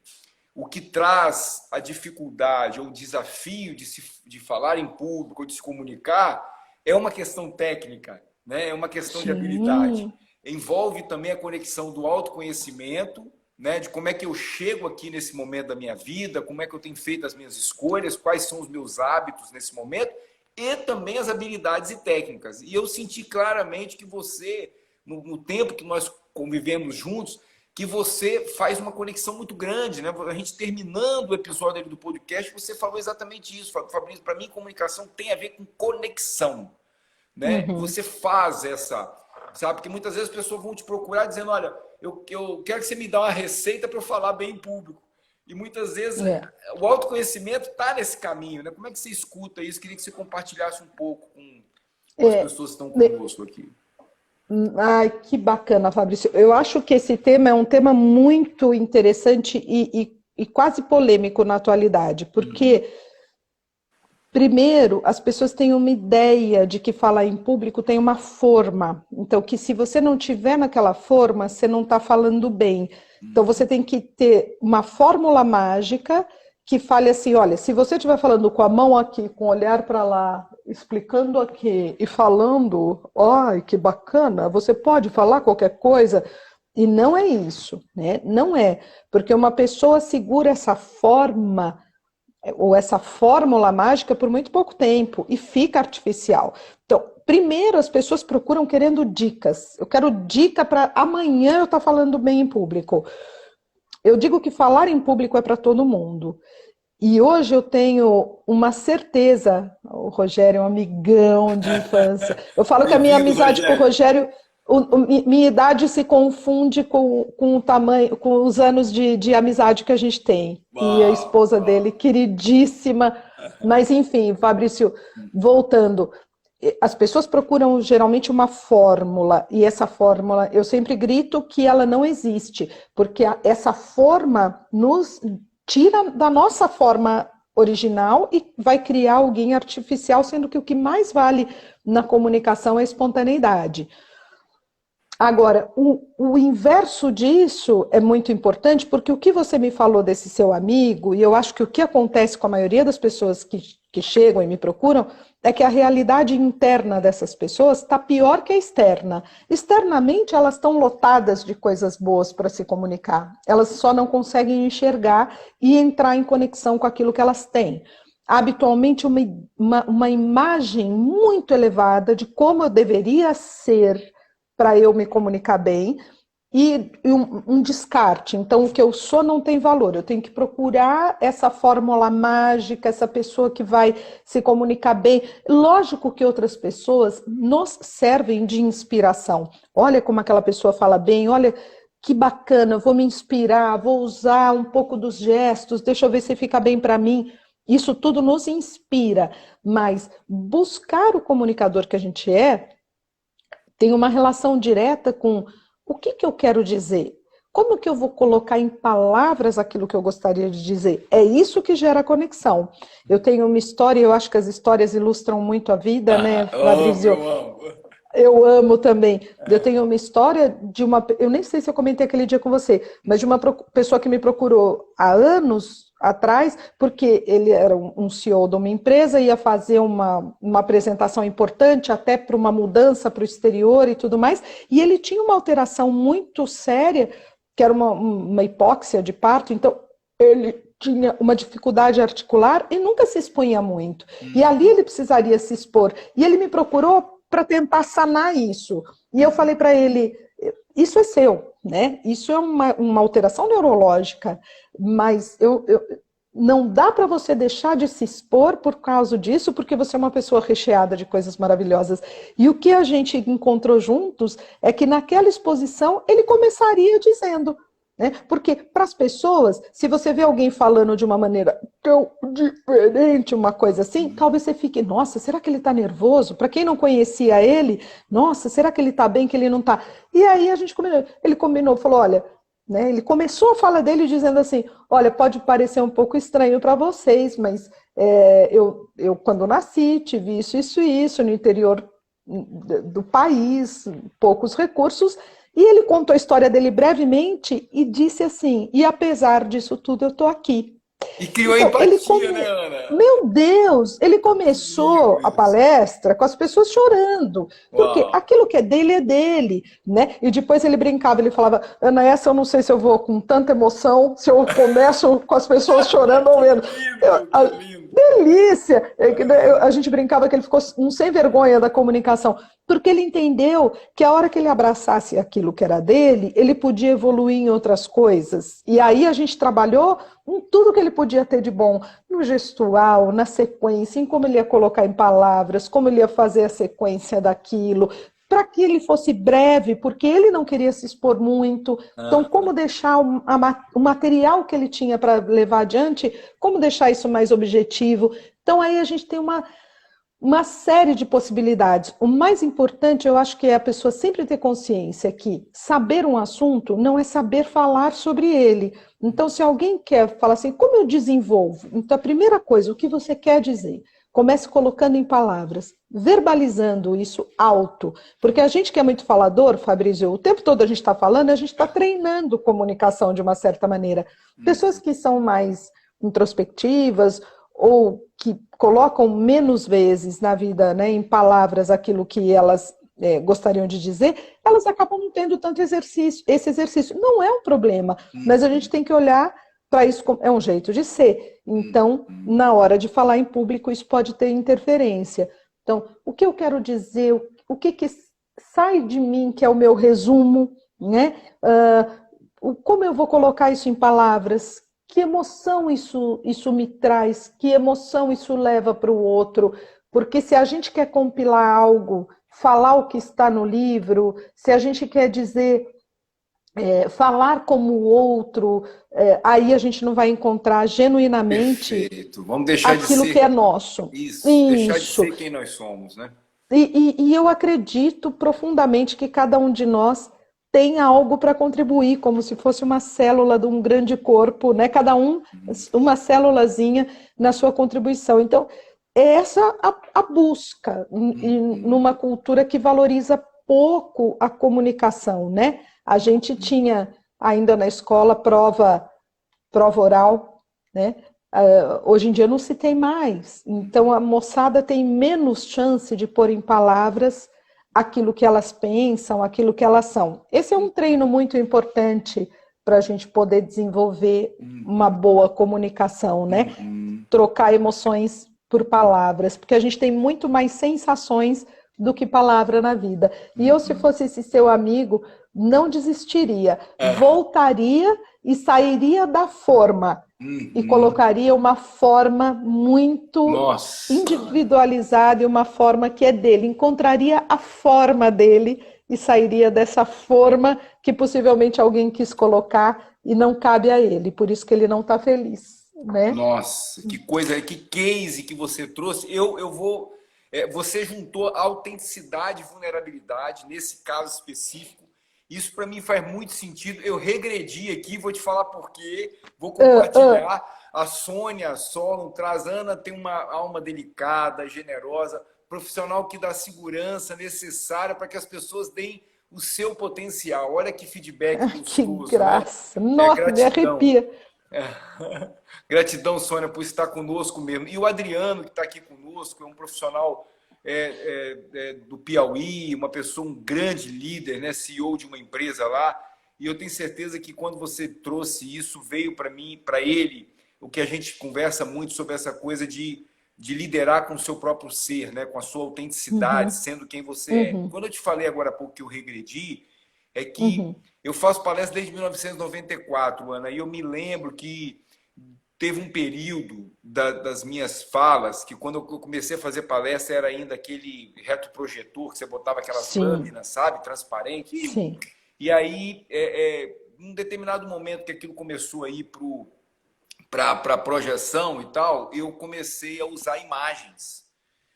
o que traz a dificuldade ou o desafio de falar em público ou de se comunicar é uma questão técnica, né? É uma questão de habilidade. Envolve também a conexão do autoconhecimento, né? De como é que eu chego aqui nesse momento da minha vida, como é que eu tenho feito as minhas escolhas, quais são os meus hábitos nesse momento, e também as habilidades e técnicas. E eu senti claramente que você, no tempo que nós convivemos juntos, que você faz uma conexão muito grande, né? A gente terminando o episódio do podcast, você falou exatamente isso. Fabrício, para mim, comunicação tem a ver com conexão, né? Você faz essa, sabe? Porque muitas vezes as pessoas vão te procurar dizendo, olha, eu quero que você me dê uma receita para eu falar bem em público. E muitas vezes o autoconhecimento está nesse caminho, né? Como é que você escuta isso? Queria que você compartilhasse um pouco com as pessoas que estão conosco aqui. Ai, que bacana, Fabrício. Eu acho que esse tema é um tema muito interessante e quase polêmico na atualidade, porque, primeiro, as pessoas têm uma ideia de que falar em público tem uma forma. Então, que se você não tiver naquela forma, você não está falando bem. Então, você tem que ter uma fórmula mágica que fale assim, olha, se você estiver falando com a mão aqui, com o olhar para lá, explicando aqui e falando, ai, que bacana, você pode falar qualquer coisa, e não é isso, né? Não é, porque uma pessoa segura essa forma ou essa fórmula mágica por muito pouco tempo e fica artificial. Então, primeiro as pessoas procuram querendo dicas. Eu quero dica para amanhã eu estar falando bem em público. Eu digo que falar em público é para todo mundo. E hoje eu tenho uma certeza, o Rogério é um amigão de infância. Eu falo que a minha amizade com o Rogério, minha idade se confunde com o tamanho, com os anos de amizade que a gente tem. E a esposa dele, queridíssima. Mas enfim, Fabrício, voltando, as pessoas procuram geralmente uma fórmula, e essa fórmula, eu sempre grito que ela não existe, porque essa forma nos tira da nossa forma original e vai criar alguém artificial, sendo que o que mais vale na comunicação é a espontaneidade. Agora, o inverso disso é muito importante, porque o que você me falou desse seu amigo, e eu acho que o que acontece com a maioria das pessoas que chegam e me procuram, é que a realidade interna dessas pessoas está pior que a externa. Externamente, elas estão lotadas de coisas boas para se comunicar. Elas só não conseguem enxergar e entrar em conexão com aquilo que elas têm. Habitualmente, uma imagem muito elevada de como eu deveria ser para eu me comunicar bem, e um descarte. Então, o que eu sou não tem valor. Eu tenho que procurar essa fórmula mágica, essa pessoa que vai se comunicar bem. Lógico que outras pessoas nos servem de inspiração. Olha como aquela pessoa fala bem, olha que bacana, vou me inspirar, vou usar um pouco dos gestos, deixa eu ver se fica bem para mim. Isso tudo nos inspira, mas buscar o comunicador que a gente tem uma relação direta com o que eu quero dizer. Como que eu vou colocar em palavras aquilo que eu gostaria de dizer? É isso que gera conexão. Eu tenho uma história, eu acho que as histórias ilustram muito a vida, né, Fabrício? Eu amo. Eu amo também. Eu tenho uma história de uma... Eu nem sei se eu comentei aquele dia com você, mas de uma pessoa que me procurou há anos atrás, porque ele era um CEO de uma empresa, ia fazer uma apresentação importante, até para uma mudança para o exterior e tudo mais, e ele tinha uma alteração muito séria, que era uma hipóxia de parto, então ele tinha uma dificuldade articular e nunca se expunha muito. E ali ele precisaria se expor. E ele me procurou para tentar sanar isso. E eu falei para ele, isso é seu, né? Isso é uma alteração neurológica, mas não dá para você deixar de se expor por causa disso, porque você é uma pessoa recheada de coisas maravilhosas. E o que a gente encontrou juntos é que naquela exposição ele começaria dizendo, né? Porque para as pessoas, se você vê alguém falando de uma maneira tão diferente, uma coisa assim, talvez você fique, nossa, será que ele está nervoso? Para quem não conhecia ele, nossa, será que ele está bem, que ele não está? E aí a gente combinou, ele combinou, falou, olha, né, ele começou a fala dele dizendo assim, olha, pode parecer um pouco estranho para vocês, mas eu quando nasci tive isso e isso no interior do país, poucos recursos. E ele contou a história dele brevemente e disse assim, e apesar disso tudo, eu estou aqui. E criou então, empatia, né, Ana? Meu Deus, ele começou a palestra com as pessoas chorando, porque aquilo que é dele, né? E depois ele brincava, ele falava, Ana, essa eu não sei se eu vou com tanta emoção, se eu começo com as pessoas chorando ou menos. Delícia! A gente brincava que ele ficou um sem vergonha da comunicação, porque ele entendeu que a hora que ele abraçasse aquilo que era dele, ele podia evoluir em outras coisas. E aí a gente trabalhou em tudo que ele podia ter de bom, no gestual, na sequência, em como ele ia colocar em palavras, como ele ia fazer a sequência daquilo, para que ele fosse breve, porque ele não queria se expor muito. Então, como deixar o material que ele tinha para levar adiante, como deixar isso mais objetivo. Então, aí a gente tem uma série de possibilidades. O mais importante, eu acho que é a pessoa sempre ter consciência que saber um assunto não é saber falar sobre ele. Então, se alguém quer falar assim, como eu desenvolvo? Então, a primeira coisa, o que você quer dizer? Comece colocando em palavras, verbalizando isso alto. Porque a gente que é muito falador, Fabrício, o tempo todo a gente está falando, a gente está treinando comunicação de uma certa maneira. Pessoas que são mais introspectivas ou que colocam menos vezes na vida, né, em palavras aquilo que elas gostariam de dizer, elas acabam não tendo tanto exercício. Esse exercício não é um problema, mas a gente tem que olhar para isso, é um jeito de ser. Então, na hora de falar em público, isso pode ter interferência. Então, o que eu quero dizer, o que sai de mim, que é o meu resumo, né? Como eu vou colocar isso em palavras? Que emoção isso me traz? Que emoção isso leva para o outro? Porque se a gente quer compilar algo, falar o que está no livro, se a gente quer dizer... falar como o outro, aí a gente não vai encontrar genuinamente Vamos deixar aquilo de ser... que é nosso. Isso, deixar de ser quem nós somos, né? E eu acredito profundamente que cada um de nós tem algo para contribuir, como se fosse uma célula de um grande corpo, né? Cada um, uma célulazinha na sua contribuição. Então, é essa a busca numa cultura que valoriza pouco a comunicação, né? A gente tinha ainda na escola prova oral, né? Hoje em dia não se tem mais. Então a moçada tem menos chance de pôr em palavras aquilo que elas pensam, aquilo que elas são. Esse é um treino muito importante para a gente poder desenvolver uma boa comunicação, né? Trocar emoções por palavras, porque a gente tem muito mais sensações do que palavra na vida. E eu, se fosse esse seu amigo, não desistiria, voltaria e sairia da forma e colocaria uma forma muito individualizada e uma forma que é dele, encontraria a forma dele e sairia dessa forma que possivelmente alguém quis colocar e não cabe a ele, por isso que ele não está feliz, né? Nossa, que coisa, que case que você trouxe. Eu vou. Você juntou autenticidade e vulnerabilidade nesse caso específico. Isso para mim faz muito sentido. Eu regredi aqui, vou te falar por quê. Vou compartilhar. A Sônia Solon traz, Ana tem uma alma delicada, generosa, profissional que dá segurança necessária para que as pessoas deem o seu potencial. Olha que feedback gostoso, que graça! Né? Nossa, me arrepia. Gratidão, Sônia, por estar conosco mesmo. E o Adriano, que está aqui conosco, é um profissional do Piauí, uma pessoa, um grande líder, né? CEO de uma empresa lá. E eu tenho certeza que quando você trouxe isso, veio para mim, para ele, o que a gente conversa muito sobre essa coisa de liderar com o seu próprio ser, né? Com a sua autenticidade, sendo quem você é. Quando eu te falei agora há pouco que eu regredi, é que eu faço palestra desde 1994, Ana, e eu me lembro que teve um período das minhas falas, que quando eu comecei a fazer palestra era ainda aquele retroprojetor, que você botava aquelas lâminas, sabe, transparente. Sim. E aí, num determinado momento que aquilo começou a ir para projeção e tal, eu comecei a usar imagens,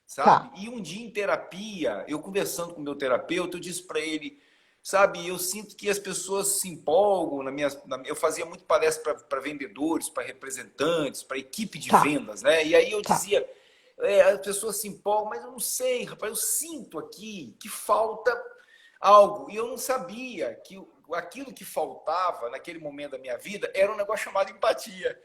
sabe? E um dia em terapia, eu conversando com o meu terapeuta, eu disse para ele, sabe, eu sinto que as pessoas se empolgam eu fazia muito palestra para vendedores, para representantes, para equipe de vendas, né? E aí eu dizia, as pessoas se empolgam, mas eu não sei, rapaz, eu sinto aqui que falta algo. E eu não sabia que aquilo que faltava naquele momento da minha vida era um negócio chamado empatia.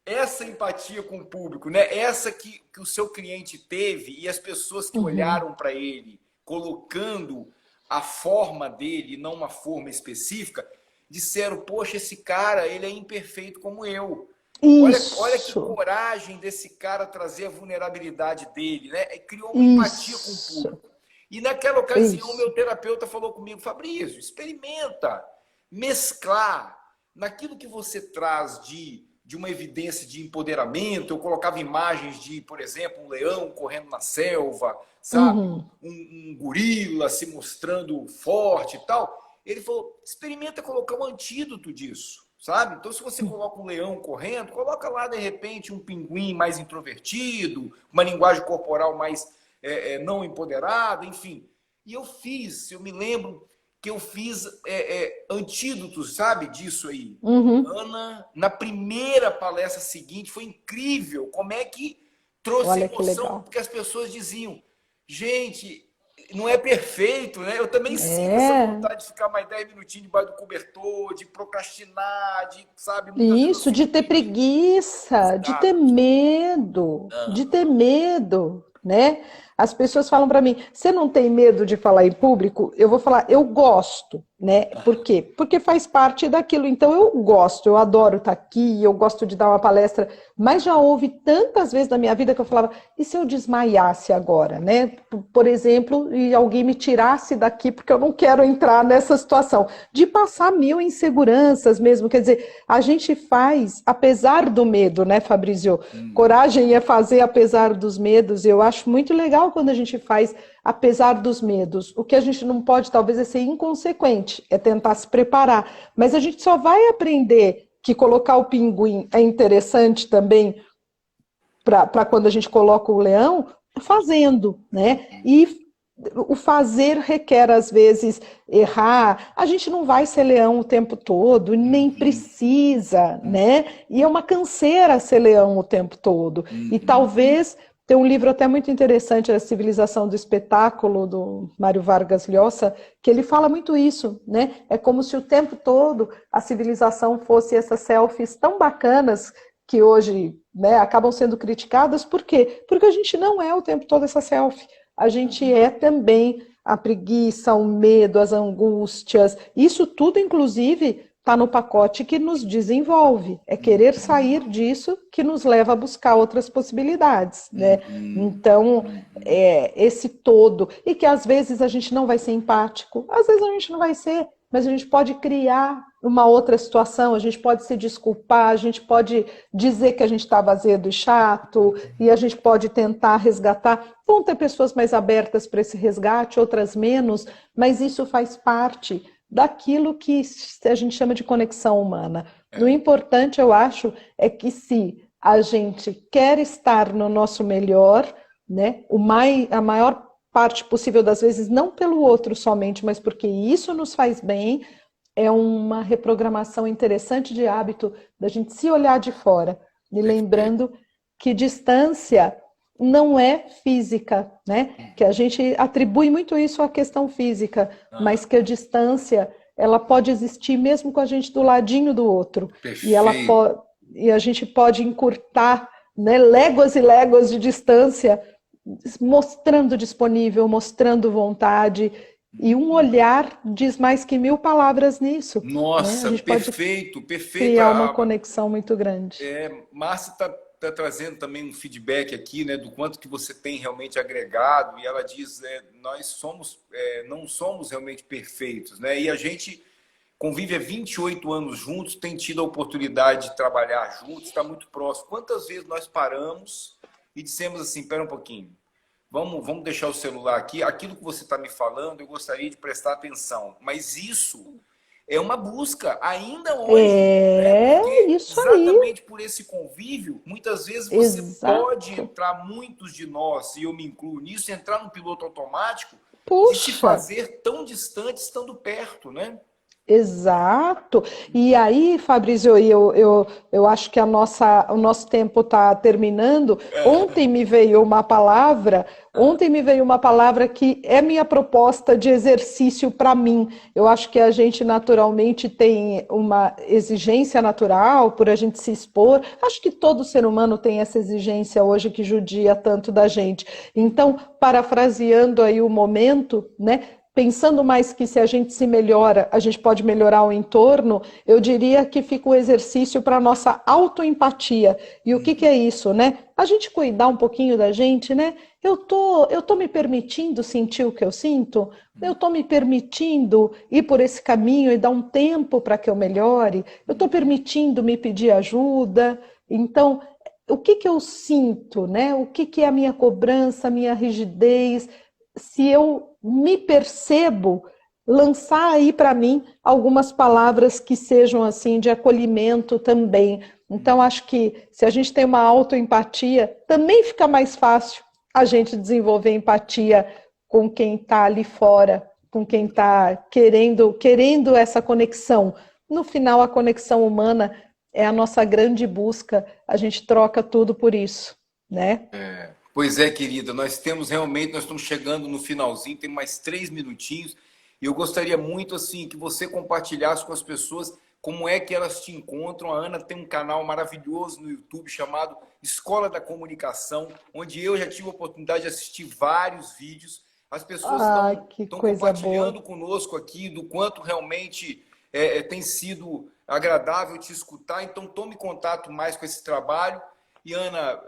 Essa empatia com o público, né? Essa que o seu cliente teve e as pessoas que olharam para ele, colocando a forma dele, não uma forma específica, disseram, poxa, esse cara, ele é imperfeito como eu. Olha que coragem desse cara trazer a vulnerabilidade dele, né? E criou uma empatia com o público. E naquela ocasião, o meu terapeuta falou comigo, Fabrício, experimenta mesclar naquilo que você traz de uma evidência de empoderamento. Eu colocava imagens de, por exemplo, um leão correndo na selva, sabe? Um gorila se mostrando forte e tal. Ele falou, experimenta colocar um antídoto disso, sabe? Então, se você coloca um leão correndo, coloca lá, de repente, um pinguim mais introvertido, uma linguagem corporal mais não empoderada, enfim. E eu me lembro que eu fiz antídotos, sabe, disso aí. Ana, na primeira palestra seguinte, foi incrível como é que trouxe emoção, porque as pessoas diziam, gente, não é perfeito, né? Eu também sinto essa vontade de ficar mais 10 minutinhos debaixo do cobertor, de procrastinar, sabe? Isso, de ter preguiça, de ter medo, né? As pessoas falam para mim, você não tem medo de falar em público? Eu vou falar, eu gosto, né? Por quê? Porque faz parte daquilo. Então eu gosto, eu adoro estar aqui, eu gosto de dar uma palestra, mas já houve tantas vezes na minha vida que eu falava, e se eu desmaiasse agora, né? Por exemplo, e alguém me tirasse daqui porque eu não quero entrar nessa situação, de passar mil inseguranças mesmo, quer dizer, a gente faz apesar do medo, né, Fabrício? Coragem é fazer apesar dos medos. Eu acho muito legal quando a gente faz apesar dos medos. O que a gente não pode, talvez, é ser inconsequente, é tentar se preparar. Mas a gente só vai aprender que colocar o pinguim é interessante também para quando a gente coloca o leão, fazendo, né? E o fazer requer, às vezes, errar. A gente não vai ser leão o tempo todo, nem precisa, né? E é uma canseira ser leão o tempo todo. E talvez... Tem um livro até muito interessante, A Civilização do Espetáculo, do Mário Vargas Llosa, que ele fala muito isso, né? É como se o tempo todo a civilização fosse essas selfies tão bacanas que hoje, né, acabam sendo criticadas. Por quê? Porque a gente não é o tempo todo essa selfie. A gente é também a preguiça, o medo, as angústias. Isso tudo, inclusive, está no pacote que nos desenvolve. É querer sair disso que nos leva a buscar outras possibilidades, né? Então, esse todo. E que às vezes a gente não vai ser empático, às vezes a gente não vai ser. mas a gente pode criar uma outra situação, a gente pode se desculpar, a gente pode dizer que a gente está azedo e chato, e a gente pode tentar resgatar. Vão ter pessoas mais abertas para esse resgate, outras menos, mas isso faz parte daquilo que a gente chama de conexão humana. O importante, eu acho, é que se a gente quer estar no nosso melhor, né, a maior parte possível das vezes, não pelo outro somente, mas porque isso nos faz bem, é uma reprogramação interessante de hábito da gente se olhar de fora. E lembrando que distância não é física, né? Que a gente atribui muito isso à questão física, mas que a distância, ela pode existir mesmo com a gente do ladinho do outro. E a gente pode encurtar, né, léguas e léguas de distância, mostrando disponível, mostrando vontade. E um olhar diz mais que 1000 palavras nisso. Nossa, né? A gente perfeito. Criar uma conexão muito grande. Márcia está trazendo também um feedback aqui, né, do quanto que você tem realmente agregado, e ela diz, nós não somos realmente perfeitos, né? E a gente convive há 28 anos juntos, tem tido a oportunidade de trabalhar juntos, está muito próximo. Quantas vezes nós paramos e dissemos assim, espera um pouquinho, vamos deixar o celular aqui, aquilo que você está me falando, eu gostaria de prestar atenção, mas isso é uma busca, ainda hoje. Isso exatamente aí. por esse convívio, muitas vezes você pode entrar, muitos de nós, e eu me incluo nisso, entrar no piloto automático e se fazer tão distante estando perto, né? Exato. E aí, Fabrício, eu acho que o nosso tempo está terminando. Ontem me veio uma palavra que é minha proposta de exercício para mim. Eu acho que a gente naturalmente tem uma exigência natural por a gente se expor. Acho que todo ser humano tem essa exigência hoje que judia tanto da gente. Então, parafraseando aí o momento, né? Pensando mais que se a gente se melhora, a gente pode melhorar o entorno, eu diria que fica um exercício para a nossa autoempatia. E o que é isso, né? A gente cuidar um pouquinho da gente, né? Eu tô me permitindo sentir o que eu sinto? Eu tô me permitindo ir por esse caminho e dar um tempo para que eu melhore? Eu tô permitindo me pedir ajuda? Então, o que eu sinto, né? O que é a minha cobrança, a minha rigidez? Se eu me percebo, lançar aí para mim algumas palavras que sejam assim de acolhimento também. Então, acho que se a gente tem uma autoempatia, também fica mais fácil a gente desenvolver empatia com quem está ali fora, com quem está querendo essa conexão. No final, a conexão humana é a nossa grande busca, a gente troca tudo por isso, né? Pois é, querida, nós estamos chegando no finalzinho, tem mais 3 minutinhos, e eu gostaria muito, assim, que você compartilhasse com as pessoas como é que elas te encontram. A Ana tem um canal maravilhoso no YouTube chamado Escola da Comunicação, onde eu já tive a oportunidade de assistir vários vídeos. As pessoas estão compartilhando conosco aqui do quanto realmente tem sido agradável te escutar, então tome contato mais com esse trabalho. E, Ana,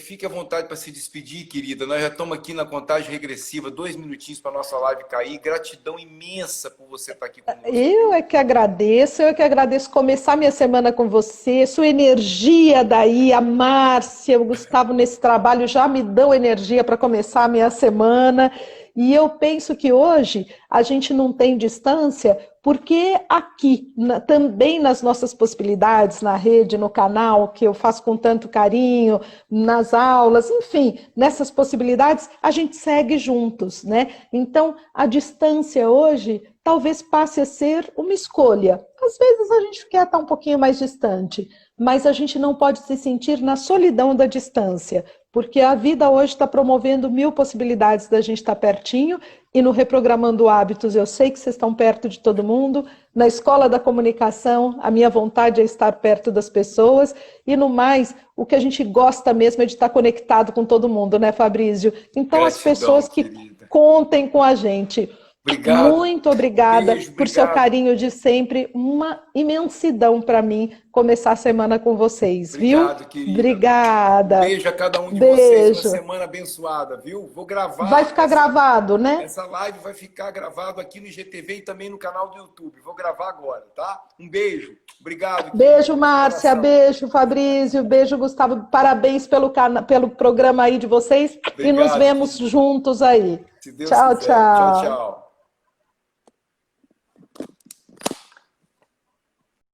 fique à vontade para se despedir, querida. Nós já estamos aqui na contagem regressiva, 2 minutinhos para a nossa live cair. Gratidão imensa por você estar aqui conosco. Eu é que agradeço começar minha semana com você, sua energia daí, a Márcia, o Gustavo nesse trabalho já me dão energia para começar a minha semana. E eu penso que hoje a gente não tem distância porque aqui, também nas nossas possibilidades, na rede, no canal, que eu faço com tanto carinho, nas aulas, enfim, nessas possibilidades, a gente segue juntos, né? Então, a distância hoje talvez passe a ser uma escolha. Às vezes a gente quer estar um pouquinho mais distante, mas a gente não pode se sentir na solidão da distância, porque a vida hoje está promovendo 1000 possibilidades da gente estar pertinho, e no Reprogramando Hábitos eu sei que vocês estão perto de todo mundo, na Escola da Comunicação a minha vontade é estar perto das pessoas, e no mais, o que a gente gosta mesmo é de estar conectado com todo mundo, né, Fabrício? Então, as pessoas que contem com a gente. Obrigado. Muito obrigada Beijo, por seu obrigado. carinho de sempre. Uma imensidão para mim começar a semana com vocês, Obrigado, viu? querida. Obrigada. Um beijo a cada um de vocês. Uma Beijo. semana abençoada, viu? Vou gravar. Vai ficar gravado, né? Essa live vai ficar gravado aqui no IGTV e também no canal do YouTube. Vou gravar agora, tá? Um beijo. Obrigado. Beijo, Márcia. Beijo, Fabrício. Beijo, Gustavo. Parabéns pelo programa aí de vocês. Obrigado, e nos vemos juntos aí. se Deus Tchau, quiser. tchau. Tchau, tchau.